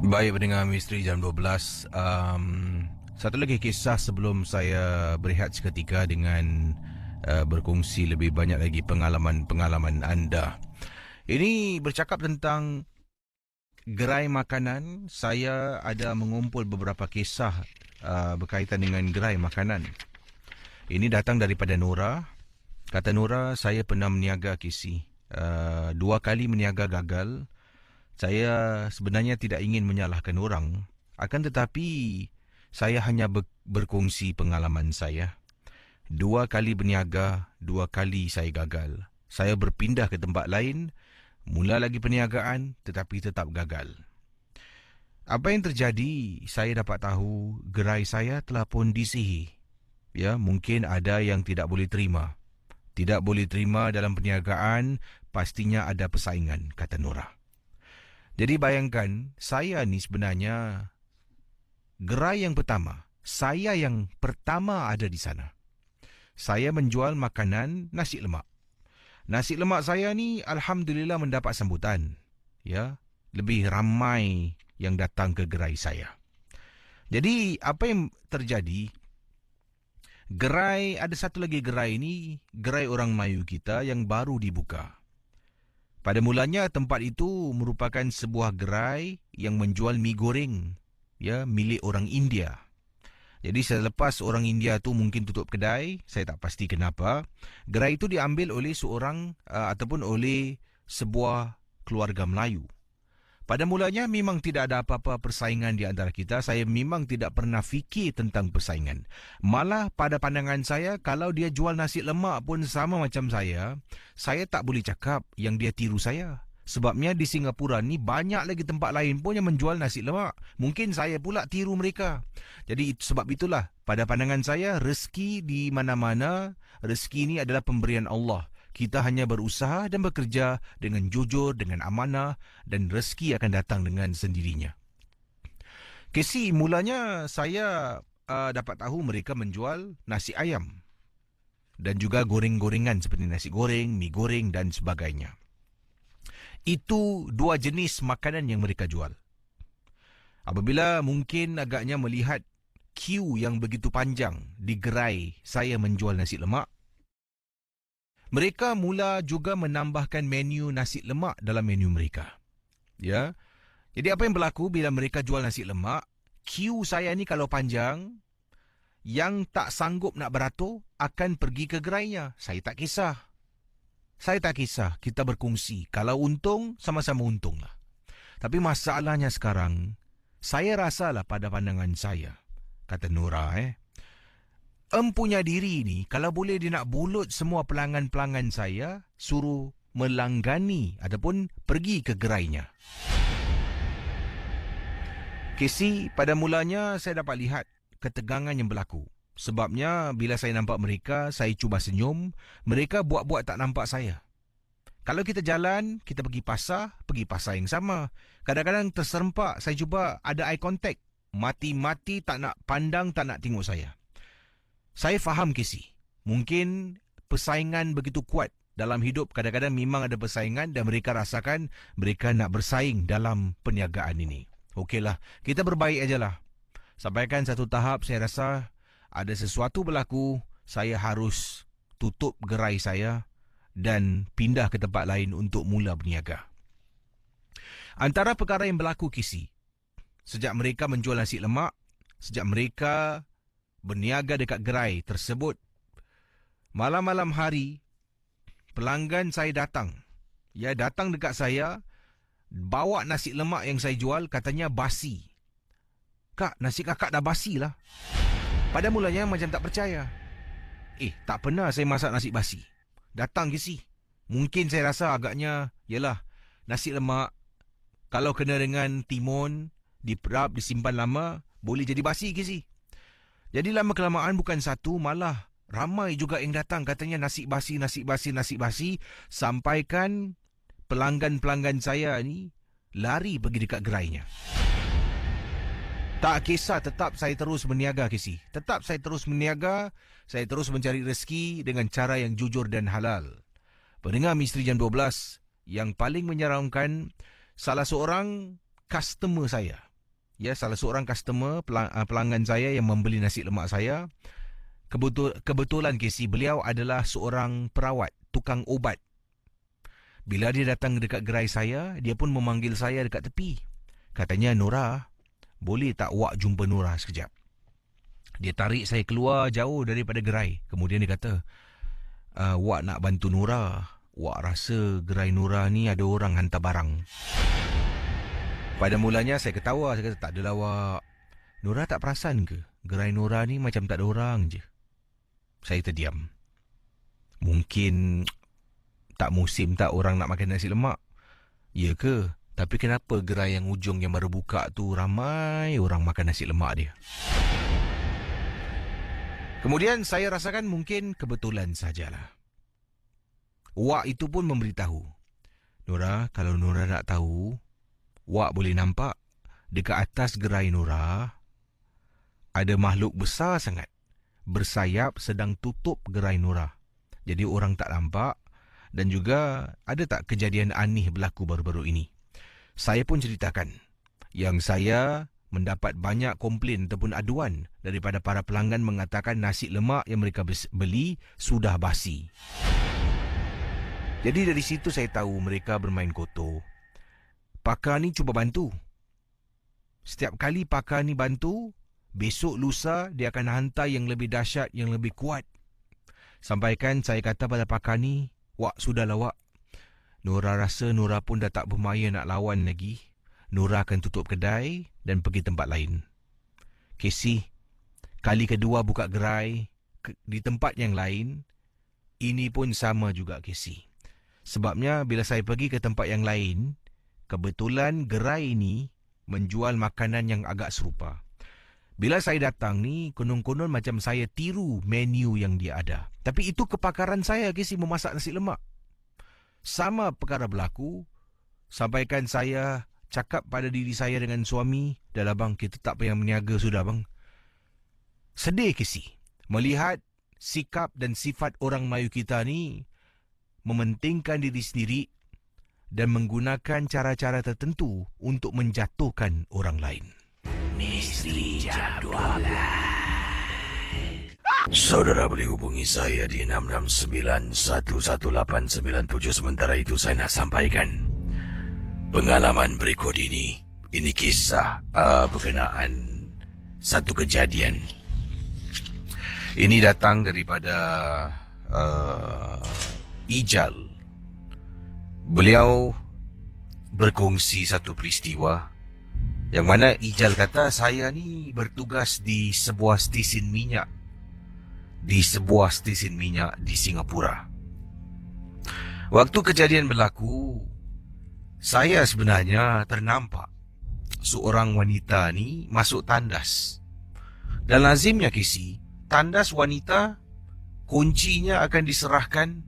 Baik, pendengar Misteri Jam 12. Satu lagi kisah sebelum saya berehat seketika dengan berkongsi lebih banyak lagi pengalaman-pengalaman anda. Ini bercakap tentang gerai makanan. Saya ada mengumpul beberapa kisah berkaitan dengan gerai makanan. Ini datang daripada Nora. Kata Nora, saya pernah meniaga KC. 2 kali meniaga gagal. Saya sebenarnya tidak ingin menyalahkan orang, akan tetapi saya hanya berkongsi pengalaman saya. 2 kali berniaga, 2 kali saya gagal. Saya berpindah ke tempat lain, mula lagi perniagaan tetapi tetap gagal. Apa yang terjadi? Saya dapat tahu gerai saya telah pun disihir. Ya, mungkin ada yang tidak boleh terima. Tidak boleh terima dalam perniagaan, pastinya ada persaingan, kata Nora. Jadi bayangkan, saya ni sebenarnya gerai yang pertama. Saya yang pertama ada di sana. Saya menjual makanan nasi lemak. Nasi lemak saya ni alhamdulillah mendapat sambutan. Ya, lebih ramai yang datang ke gerai saya. Jadi apa yang terjadi? Ada satu lagi gerai ni, gerai orang Melayu kita yang baru dibuka. Pada mulanya tempat itu merupakan sebuah gerai yang menjual mi goreng, ya, milik orang India. Jadi selepas orang India tu mungkin tutup kedai, saya tak pasti kenapa, gerai itu diambil oleh ataupun oleh sebuah keluarga Melayu. Pada mulanya memang tidak ada apa-apa persaingan di antara kita. Saya memang tidak pernah fikir tentang persaingan. Malah pada pandangan saya, kalau dia jual nasi lemak pun sama macam saya tak boleh cakap yang dia tiru saya. Sebabnya di Singapura ni banyak lagi tempat lain pun yang menjual nasi lemak. Mungkin saya pula tiru mereka. Jadi sebab itulah, pada pandangan saya, rezeki di mana-mana, rezeki ini adalah pemberian Allah. Kita hanya berusaha dan bekerja dengan jujur, dengan amanah, dan rezeki akan datang dengan sendirinya. Casey, mulanya saya dapat tahu mereka menjual nasi ayam. Dan juga goreng-gorengan seperti nasi goreng, mi goreng dan sebagainya. Itu 2 jenis makanan yang mereka jual. Apabila mungkin agaknya melihat queue yang begitu panjang di gerai saya menjual nasi lemak, mereka mula juga menambahkan menu nasi lemak dalam menu mereka. Ya. Jadi apa yang berlaku bila mereka jual nasi lemak, queue saya ni kalau panjang, yang tak sanggup nak beratur akan pergi ke gerainya. Saya tak kisah. Kita berkongsi. Kalau untung, sama-sama untunglah. Tapi masalahnya sekarang, saya rasalah pada pandangan saya, kata Nora, empunya diri ni, kalau boleh dia nak bulut semua pelanggan-pelanggan saya, suruh melanggani ataupun pergi ke gerainya. Casey, pada mulanya saya dapat lihat ketegangan yang berlaku. Sebabnya bila saya nampak mereka, saya cuba senyum, mereka buat-buat tak nampak saya. Kalau kita jalan, kita pergi pasar yang sama. Kadang-kadang terserempak, saya cuba ada eye contact. Mati-mati tak nak pandang, tak nak tengok saya. Saya faham, Casey. Mungkin persaingan begitu kuat dalam hidup. Kadang-kadang memang ada persaingan dan mereka rasakan mereka nak bersaing dalam perniagaan ini. Okeylah, kita berbaik ajalah. Sampaikan satu tahap, saya rasa ada sesuatu berlaku, saya harus tutup gerai saya dan pindah ke tempat lain untuk mula berniaga. Antara perkara yang berlaku, Casey, sejak mereka menjual nasi lemak, sejak mereka berniaga dekat gerai tersebut, malam-malam hari, pelanggan saya datang. Ya, datang dekat saya, bawa nasi lemak yang saya jual, katanya basi. Kak, nasi kakak dah basi lah. Pada mulanya macam tak percaya. Tak pernah saya masak nasi basi. Datang ke si. Mungkin saya rasa agaknya, yalah, nasi lemak, kalau kena dengan timun, diperap, disimpan lama, boleh jadi basi ke si. Jadi lama kelamaan bukan satu, malah ramai juga yang datang, katanya nasi basi, sampaikan pelanggan-pelanggan saya ni lari pergi dekat gerainya. Tak kisah, tetap saya terus berniaga, Casey. Tetap saya terus berniaga, saya terus mencari rezeki dengan cara yang jujur dan halal. Pendengar Misteri Jam 12, yang paling menyeramkan, salah seorang customer saya. Ya, salah seorang customer, pelanggan saya yang membeli nasi lemak saya. Kebetulan, Casey, beliau adalah seorang perawat, tukang obat. Bila dia datang dekat gerai saya, dia pun memanggil saya dekat tepi. Katanya, Nora, boleh tak Wak jumpa Nora sekejap? Dia tarik saya keluar jauh daripada gerai. Kemudian dia kata, Wak nak bantu Nora. Wak rasa gerai Nora ni ada orang hantar barang. Pada mulanya saya ketawa. Saya kata, tak adalah Wak. Nora tak perasan ke? Gerai Nora ni macam tak ada orang je. Saya terdiam. Mungkin tak musim tak orang nak makan nasi lemak. Ya ke? Tapi kenapa gerai yang ujung yang baru buka tu ramai orang makan nasi lemak dia? Kemudian saya rasakan mungkin kebetulan sajalah. Wak itu pun memberitahu, Nora, kalau Nora nak tahu, Wak boleh nampak dekat atas gerai Nora ada makhluk besar sangat bersayap sedang tutup gerai Nora. Jadi orang tak nampak. Dan juga ada tak kejadian aneh berlaku baru-baru ini? Saya pun ceritakan yang saya mendapat banyak komplain ataupun aduan daripada para pelanggan mengatakan nasi lemak yang mereka beli sudah basi. Jadi dari situ saya tahu mereka bermain kotor. Pakar ni cuba bantu. Setiap kali pakar ni bantu, besok lusa dia akan hantar yang lebih dahsyat, yang lebih kuat. Sampaikan saya kata pada pakar ni, Wak, sudahlah Wak. Nora rasa Nora pun dah tak bermaya nak lawan lagi. Nora akan tutup kedai dan pergi tempat lain. Casey, kali kedua buka gerai di tempat yang lain, ini pun sama juga, Casey. Sebabnya bila saya pergi ke tempat yang lain, kebetulan gerai ini menjual makanan yang agak serupa. Bila saya datang ni, konon-konon macam saya tiru menu yang dia ada. Tapi itu kepakaran saya, Casey, memasak nasi lemak. Sama perkara berlaku, sampaikan saya cakap pada diri saya dengan suami, dah lah bang, kita tak payah berniaga sudah bang. Sedih, Casey, melihat sikap dan sifat orang Melayu kita ni mementingkan diri sendiri dan menggunakan cara-cara tertentu untuk menjatuhkan orang lain. Misteri Jam 12. Saudara boleh hubungi saya di 669-11897. Sementara itu saya nak sampaikan pengalaman berikut ini. Ini kisah berkenaan satu kejadian. Ini datang daripada Ijal. Beliau berkongsi satu peristiwa yang mana Ijal kata, saya ni bertugas di sebuah stesen minyak. Di sebuah stesen minyak di Singapura. Waktu kejadian berlaku, saya sebenarnya ternampak seorang wanita ni masuk tandas. Dan lazimnya, Casey, tandas wanita kuncinya akan diserahkan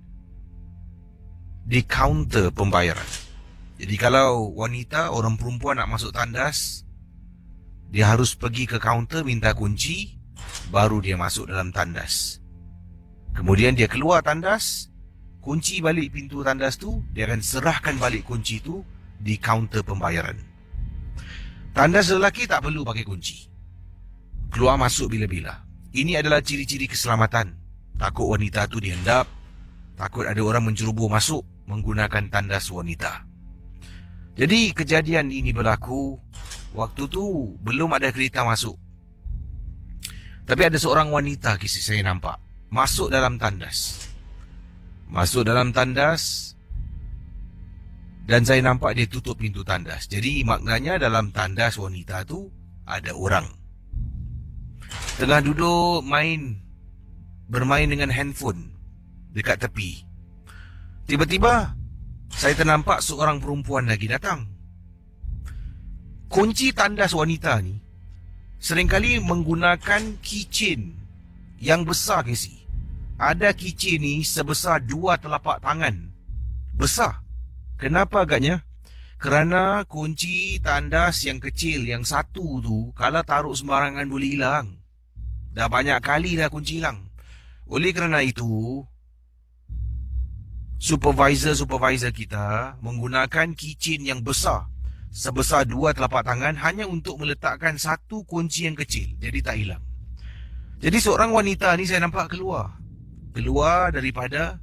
di kaunter pembayaran. Jadi kalau wanita, orang perempuan nak masuk tandas, dia harus pergi ke kaunter minta kunci, baru dia masuk dalam tandas. Kemudian dia keluar tandas, kunci balik pintu tandas tu, dia akan serahkan balik kunci tu di kaunter pembayaran. Tandas lelaki tak perlu pakai kunci. Keluar masuk bila-bila. Ini adalah ciri-ciri keselamatan. Takut wanita tu dihendap, takut ada orang menceroboh masuk menggunakan tandas wanita. Jadi kejadian ini berlaku waktu tu belum ada kereta masuk. Tapi ada seorang wanita kisah saya nampak masuk dalam tandas. Masuk dalam tandas dan saya nampak dia tutup pintu tandas. Jadi maknanya dalam tandas wanita tu ada orang. Tengah duduk bermain dengan handphone dekat tepi. Tiba-tiba saya ternampak seorang perempuan lagi datang. Kunci tandas wanita ni seringkali menggunakan keychain yang besar Casey. Ada keychain ni sebesar 2 telapak tangan. Besar. Kenapa agaknya? Kerana kunci tandas yang kecil, yang satu tu, kalau taruh sembarangan boleh hilang. Dah banyak kali dah kunci hilang. Oleh kerana itu, supervisor kita menggunakan keychain yang besar sebesar 2 telapak tangan hanya untuk meletakkan satu kunci yang kecil, jadi tak hilang. Jadi seorang wanita ni saya nampak keluar daripada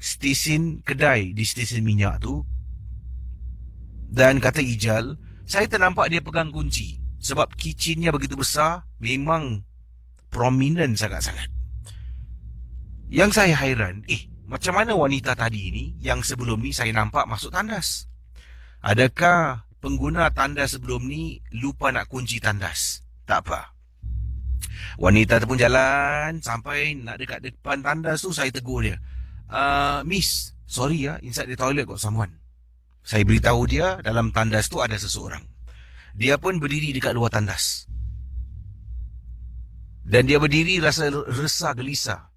stesen kedai di stesen minyak tu, dan kata Ijal, saya ternampak dia pegang kunci sebab keychainnya begitu besar, memang prominent sangat-sangat. Yang saya hairan, macam mana wanita tadi ni yang sebelum ni saya nampak masuk tandas? Adakah pengguna tandas sebelum ni lupa nak kunci tandas? Tak apa. Wanita tu pun jalan sampai nak dekat depan tandas tu, saya tegur dia. Miss, sorry ya, inside the toilet got someone. Saya beritahu dia dalam tandas tu ada seseorang. Dia pun berdiri dekat luar tandas. Dan dia berdiri rasa resah gelisah.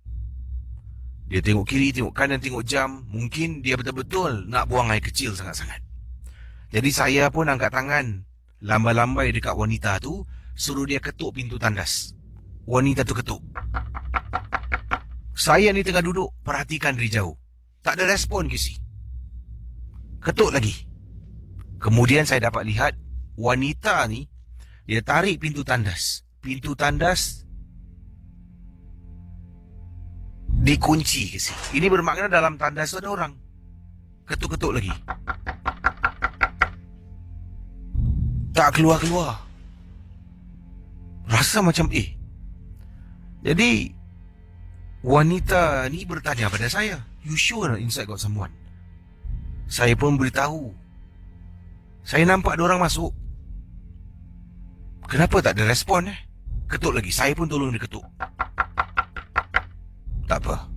Dia tengok kiri, tengok kanan, tengok jam. Mungkin dia betul-betul nak buang air kecil sangat-sangat. Jadi saya pun angkat tangan, lambai-lambai dekat wanita tu, suruh dia ketuk pintu tandas. Wanita tu ketuk. Saya ni tengah duduk, perhatikan dari jauh. Tak ada respon Casey. Ketuk lagi. Kemudian saya dapat lihat, wanita ni, dia tarik pintu tandas. Pintu tandas dikunci Casey. Ini bermakna dalam tandas tu ada orang. Ketuk-ketuk lagi. Tak keluar-keluar. Rasa macam Jadi wanita ni bertanya pada saya, you sure inside got someone? Saya pun beritahu, saya nampak ada orang masuk. Kenapa tak ada respon Ketuk lagi. Saya pun tolong dia ketuk. Tak apa.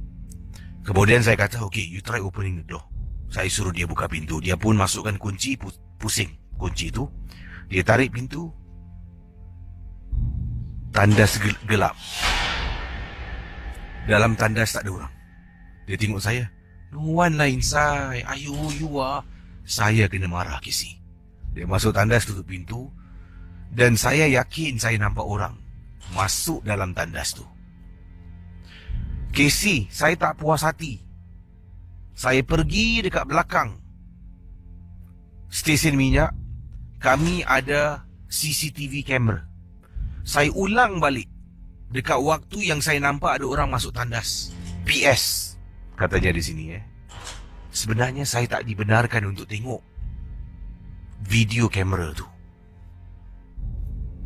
Kemudian saya kata, okay, you try opening the door. Saya suruh dia buka pintu. Dia pun masukkan kunci, pusing kunci tu. Dia tarik pintu. Tandas gelap. Dalam tandas tak ada orang. Dia tengok saya. No one lah inside. Ayo, you ah. Saya kena marah Casey. Dia masuk tandas, tutup pintu. Dan saya yakin saya nampak orang masuk dalam tandas tu. Casey, saya tak puas hati. Saya pergi dekat belakang stesen minyak. Kami ada CCTV camera. Saya ulang balik dekat waktu yang saya nampak ada orang masuk tandas. PS, katanya di sini Sebenarnya saya tak dibenarkan untuk tengok video kamera tu.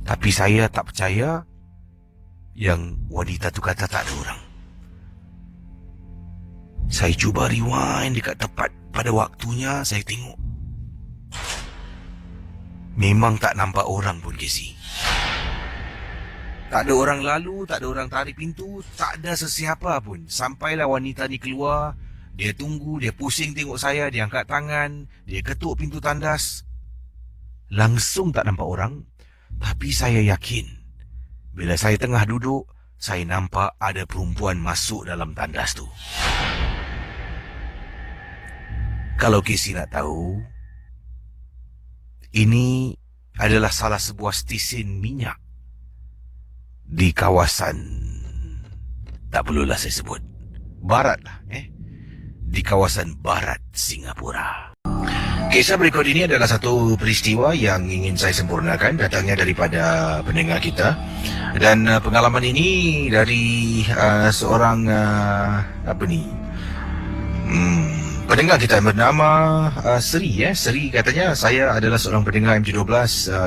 Tapi saya tak percaya yang wanita tu kata tak ada orang. Saya cuba rewind dekat tepat pada waktunya, saya tengok. Memang tak nampak orang pun Casey. Tak ada orang lalu, tak ada orang tarik pintu, tak ada sesiapa pun. Sampailah wanita ni keluar, dia tunggu, dia pusing tengok saya, dia angkat tangan, dia ketuk pintu tandas. Langsung tak nampak orang, tapi saya yakin bila saya tengah duduk, saya nampak ada perempuan masuk dalam tandas tu. Kalau Casey nak tahu, ini adalah salah sebuah stesen minyak di kawasan, tak perlulah saya sebut, barat lah, di kawasan barat Singapura. Kisah berikut ini adalah satu peristiwa yang ingin saya sempurnakan, datangnya daripada pendengar kita. Dan pengalaman ini dari seorang pendengar kita yang bernama Seri. Seri katanya, saya adalah seorang pendengar MJ12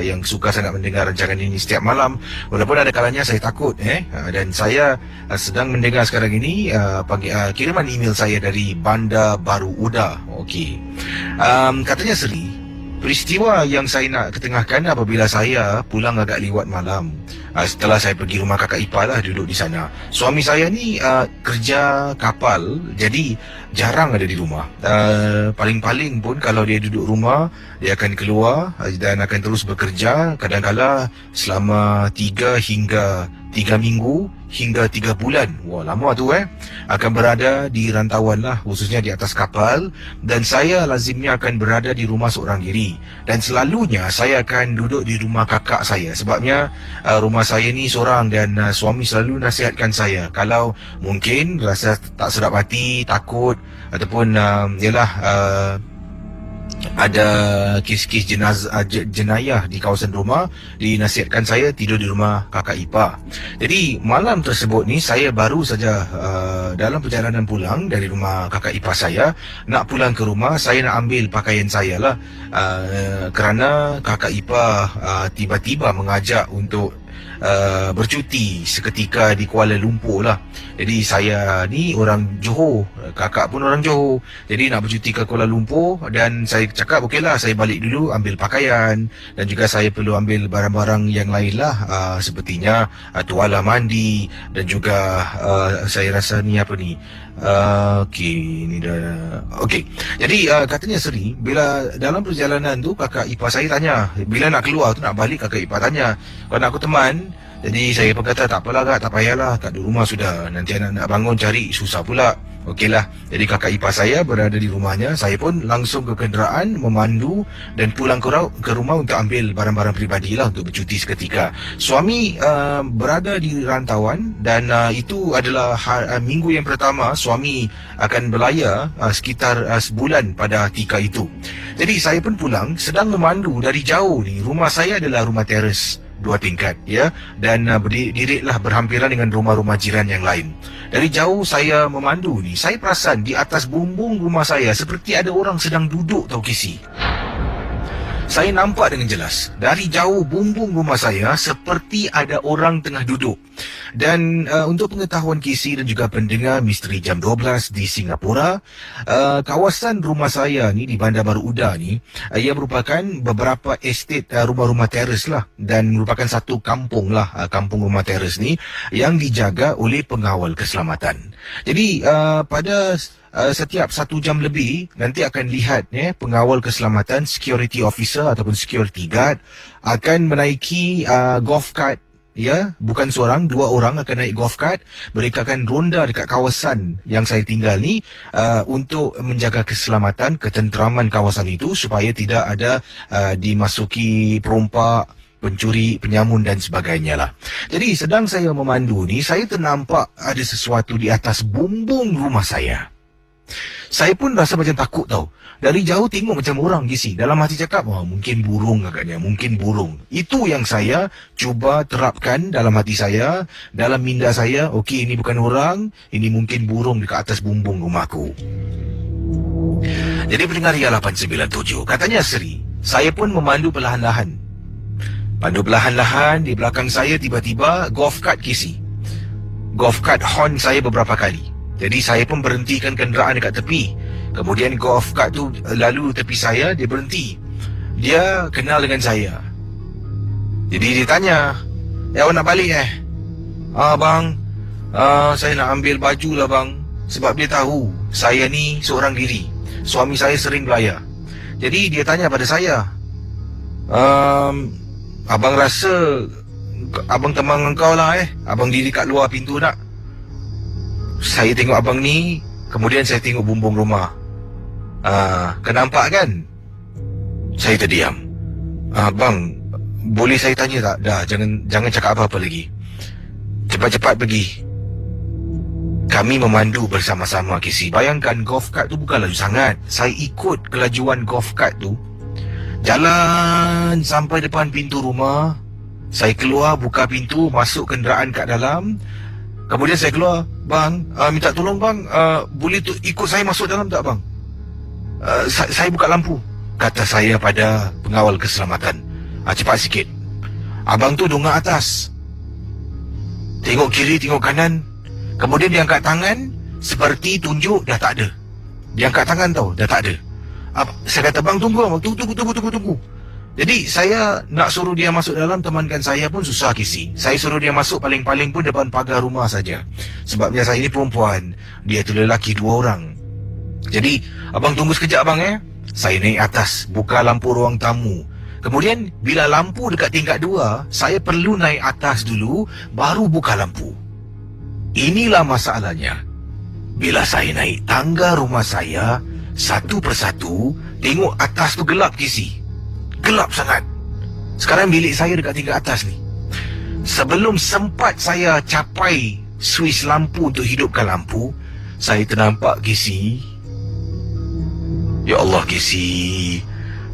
yang suka sangat mendengar rancangan ini setiap malam. Walaupun ada kalanya saya takut, dan saya sedang mendengar sekarang ini kiriman email saya dari Bandar Baru Uda. Okey. Katanya Seri, peristiwa yang saya nak ketengahkan apabila saya pulang agak lewat malam. Setelah saya pergi rumah kakak ipar lah, duduk di sana. Suami saya ni kerja kapal, jadi jarang ada di rumah. Paling-paling pun kalau dia duduk rumah, dia akan keluar dan akan terus bekerja. Kadang-kadang selama 3 minggu hingga 3 bulan. Wah, lama tu akan berada di rantauan lah, khususnya di atas kapal. Dan saya lazimnya akan berada di rumah seorang diri. Dan selalunya saya akan duduk di rumah kakak saya. Sebabnya rumah saya ni seorang, dan suami selalu nasihatkan saya, kalau mungkin rasa tak sedap hati, takut, ataupun ada kes-kes jenayah di kawasan rumah, dinasihatkan saya tidur di rumah kakak ipar. Jadi malam tersebut ni saya baru saja dalam perjalanan pulang dari rumah kakak ipar saya, nak pulang ke rumah. Saya nak ambil pakaian saya lah, kerana kakak ipar tiba-tiba mengajak untuk bercuti seketika di Kuala Lumpur lah. Jadi saya ni orang Johor, kakak pun orang Johor, jadi nak bercuti ke Kuala Lumpur. Dan saya cakap okeylah, saya balik dulu ambil pakaian, dan juga saya perlu ambil barang-barang yang lain lah, sepertinya tuala mandi, dan juga saya rasa ni apa ni, okey, ni dah okey. Jadi katanya Seri, bila dalam perjalanan tu kakak ipar saya tanya, bila nak keluar tu, nak balik, kakak ipar tanya, kau nak aku teman? Jadi saya pun kata, tak apalah kak, tak payahlah, kat rumah sudah, nanti anak nak bangun cari susah pula. Okeylah. Jadi kakak ipar saya berada di rumahnya, saya pun langsung ke kenderaan, memandu dan pulang ke rumah untuk ambil barang-barang peribadi lah, untuk bercuti seketika. Suami berada di rantauan, dan itu adalah minggu yang pertama suami akan berlayar, sekitar sebulan pada ketika itu. Jadi saya pun pulang, sedang memandu dari jauh ni. Rumah saya adalah rumah teres 2 tingkat, dan berdirilah berhampiran dengan rumah-rumah jiran yang lain. Dari jauh saya memandu ni, saya perasan di atas bumbung rumah saya seperti ada orang sedang duduk tau Casey. Saya nampak dengan jelas dari jauh bumbung rumah saya seperti ada orang tengah duduk. Dan untuk pengetahuan Casey dan juga pendengar Misteri Jam 12 di Singapura, kawasan rumah saya ni di Bandar Baru Uda ni, ia merupakan beberapa estate rumah-rumah teres lah, dan merupakan satu kampung lah, kampung rumah teres ni yang dijaga oleh pengawal keselamatan. Jadi pada setiap 1 jam lebih nanti akan lihat pengawal keselamatan, security officer ataupun security guard akan menaiki golf cart. Bukan seorang, 2 orang akan naik golf cart. Mereka akan ronda dekat kawasan yang saya tinggal ni untuk menjaga keselamatan, ketenteraman kawasan itu, supaya tidak ada dimasuki perompak, pencuri, penyamun dan sebagainya lah. Jadi sedang saya memandu ni, saya ternampak ada sesuatu di atas bumbung rumah saya. Saya pun rasa macam takut tau. Dari jauh tengok macam orang Casey. Dalam hati cakap, wah mungkin burung agaknya, mungkin burung. Itu yang saya cuba terapkan dalam hati saya, dalam minda saya. Okey, ini bukan orang, ini mungkin burung dekat atas bumbung rumahku. Jadi pendengar Ria 897, katanya Seri, saya pun memandu perlahan-lahan. Pandu perlahan-lahan, di belakang saya tiba-tiba golf cart Casey. Golf cart horn saya beberapa kali. Jadi saya pun berhentikan kenderaan dekat tepi. Kemudian golf cart tu lalu tepi saya, dia berhenti. Dia kenal dengan saya. Jadi dia tanya, awak nak balik bang, saya nak ambil baju lah bang. Sebab dia tahu saya ni seorang diri. Suami saya sering belayar. Jadi dia tanya pada saya, abang rasa abang teman engkau lah abang diri kat luar pintu nak. Saya tengok abang ni, kemudian saya tengok bumbung rumah. Kena nampak kan? Saya terdiam. Bang, boleh saya tanya tak? Dah, jangan cakap apa-apa lagi. Cepat-cepat pergi. Kami memandu bersama-sama, Casey. Bayangkan golf cart tu bukan laju sangat. Saya ikut kelajuan golf cart tu. Jalan sampai depan pintu rumah. Saya keluar, buka pintu, masuk kenderaan kat dalam. Kemudian saya keluar, bang, minta tolong bang, boleh ikut saya masuk dalam tak bang? Saya buka lampu, kata saya pada pengawal keselamatan. Cepat sikit. Abang tu dongak atas. Tengok kiri, tengok kanan. Kemudian dia angkat tangan, seperti tunjuk dah tak ada. Dia angkat tangan tau, dah tak ada. Saya kata, bang tunggu. Jadi saya nak suruh dia masuk dalam, temankan saya pun susah, Casey. Saya suruh dia masuk paling-paling pun depan pagar rumah saja. Sebabnya saya ni perempuan, dia tu lelaki 2 orang. Jadi, abang tunggu sekejap abang Saya naik atas, buka lampu ruang tamu. Kemudian, bila lampu dekat tingkat 2, saya perlu naik atas dulu, baru buka lampu. Inilah masalahnya. Bila saya naik tangga rumah saya, satu persatu, tengok atas tu gelap, Casey. Gelap sangat. Sekarang bilik saya dekat tingkat atas ni. Sebelum sempat saya capai switch lampu untuk hidupkan lampu, saya ternampak, Casey. Ya Allah, Casey.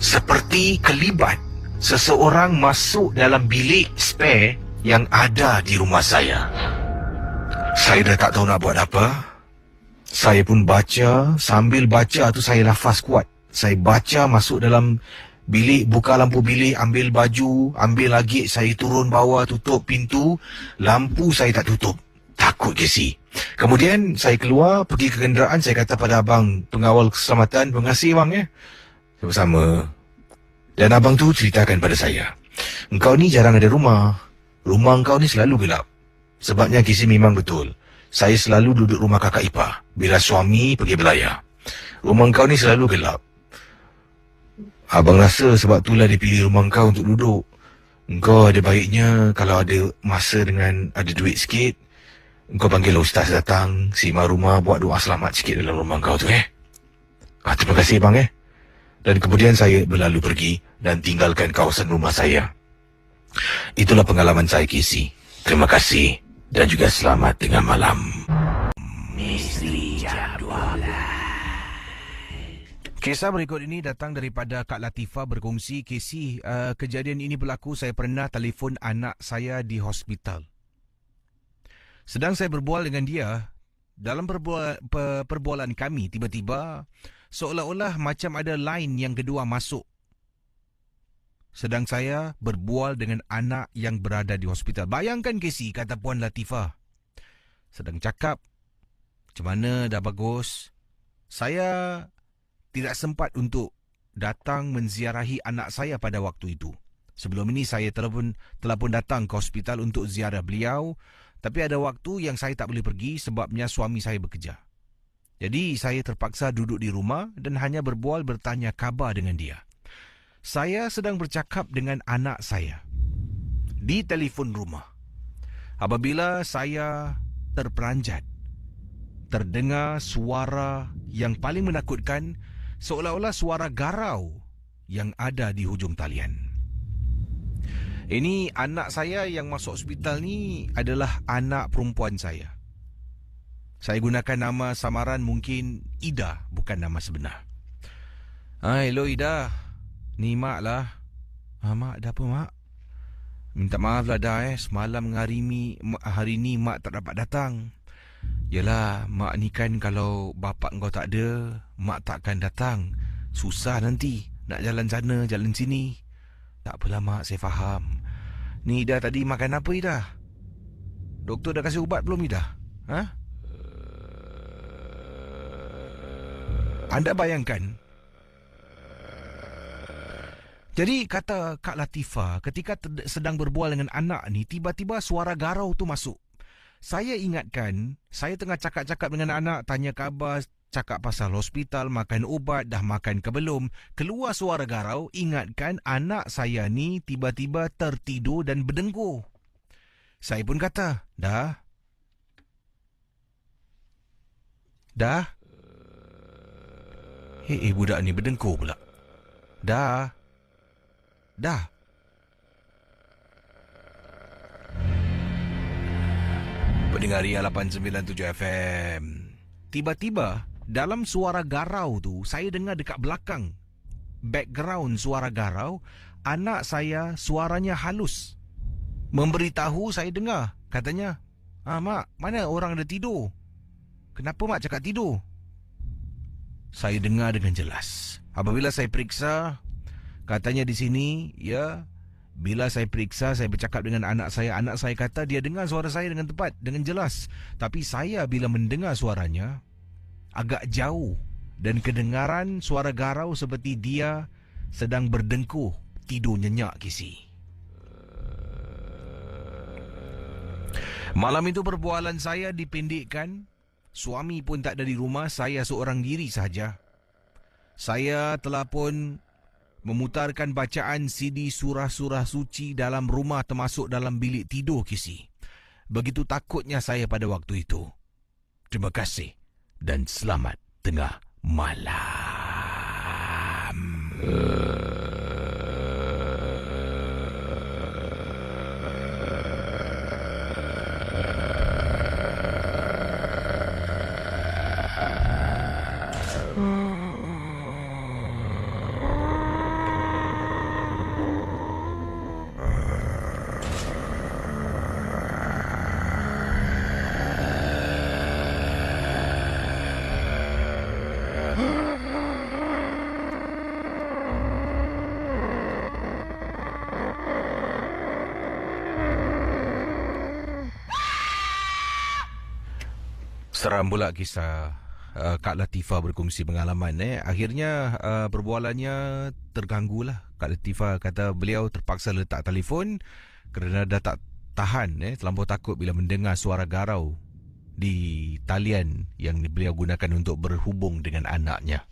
Seperti kelibat seseorang masuk dalam bilik spare yang ada di rumah saya. Saya dah tak tahu nak buat apa. Saya pun baca. Sambil baca tu saya lafaz kuat. Saya baca masuk dalam bilik, buka lampu bilik, ambil baju, ambil lagi, saya turun bawah, tutup pintu. Lampu saya tak tutup. Takut, Casey. Kemudian saya keluar, pergi ke kenderaan. Saya kata pada abang pengawal keselamatan, terima kasih bang Sama-sama. Dan abang tu ceritakan pada saya, engkau ni jarang ada rumah. Rumah engkau ni selalu gelap. Sebabnya, Casey, memang betul. Saya selalu duduk rumah kakak ipar bila suami pergi belayar. Rumah engkau ni selalu gelap. Abang rasa sebab itulah dia pilih rumah engkau untuk duduk. Engkau ada baiknya kalau ada masa dengan ada duit sikit, engkau panggil ustaz datang, simar rumah, buat doa selamat sikit dalam rumah engkau tu Terima kasih bang Dan kemudian saya berlalu pergi dan tinggalkan kawasan rumah saya. Itulah pengalaman saya, Casey. Terima kasih dan juga selamat tengah malam. Misteri Jam 12. Kisah berikut ini datang daripada Kak Latifah berkongsi, Casey, kejadian ini berlaku, saya pernah telefon anak saya di hospital. Sedang saya berbual dengan dia, dalam perbualan kami, tiba-tiba seolah-olah macam ada line yang kedua masuk. Sedang saya berbual dengan anak yang berada di hospital. Bayangkan, Casey, kata Puan Latifah. Sedang cakap, macam mana dah bagus. Saya tidak sempat untuk datang menziarahi anak saya pada waktu itu. Sebelum ini saya telah pun datang ke hospital untuk ziarah beliau, tapi ada waktu yang saya tak boleh pergi sebabnya suami saya bekerja. Jadi saya terpaksa duduk di rumah dan hanya berbual bertanya khabar dengan dia. Saya sedang bercakap dengan anak saya di telefon rumah. Apabila saya terperanjat, terdengar suara yang paling menakutkan, seolah-olah suara garau yang ada di hujung talian. Ini anak saya yang masuk hospital ni adalah anak perempuan saya. Saya gunakan nama samaran mungkin Ida, bukan nama sebenar. Hello Ida. Ni Mak lah. Mak, ada apa Mak? Minta maaf lah dah semalam hari ni Mak tak dapat datang. Yalah, Mak ni kan kalau bapak kau tak ada, Mak takkan datang. Susah nanti nak jalan sana, jalan sini. Tak apalah Mak, saya faham. Ni Ida tadi makan apa Ida? Doktor dah kasih ubat belum Ida? Anda bayangkan. Jadi kata Kak Latifah, ketika sedang berbual dengan anak ni, tiba-tiba suara garau tu masuk. Saya ingatkan, saya tengah cakap-cakap dengan anak, tanya khabar, cakap pasal hospital, makan ubat, dah makan ke belum. Keluar suara garau, ingatkan anak saya ni tiba-tiba tertidur dan berdengkur. Saya pun kata, dah. Budak ni berdengkur pula. Dah. Pendengar Ria 897 FM. Tiba-tiba, dalam suara garau tu, saya dengar dekat belakang. Background suara garau, anak saya suaranya halus. Memberitahu saya dengar. Katanya, Mak, mana orang ada tidur? Kenapa Mak cakap tidur? Saya dengar dengan jelas. Apabila saya periksa, katanya di sini, ya, bila saya periksa, saya bercakap dengan anak saya kata dia dengar suara saya dengan tepat, dengan jelas. Tapi saya bila mendengar suaranya, agak jauh. Dan kedengaran suara garau seperti dia sedang berdengkur, tidur nyenyak kisi. Malam itu perbualan saya dipendekkan. Suami pun tak ada di rumah, saya seorang diri sahaja. Saya telah pun memutarkan bacaan CD surah-surah suci dalam rumah termasuk dalam bilik tidur kisi. Begitu takutnya saya pada waktu itu. Terima kasih dan selamat tengah malam. Seram pula kisah Kak Latifah berkongsi pengalaman. Akhirnya perbualannya terganggulah. Kak Latifah kata beliau terpaksa letak telefon kerana dah tak tahan, terlampau takut bila mendengar suara garau di talian yang beliau gunakan untuk berhubung dengan anaknya.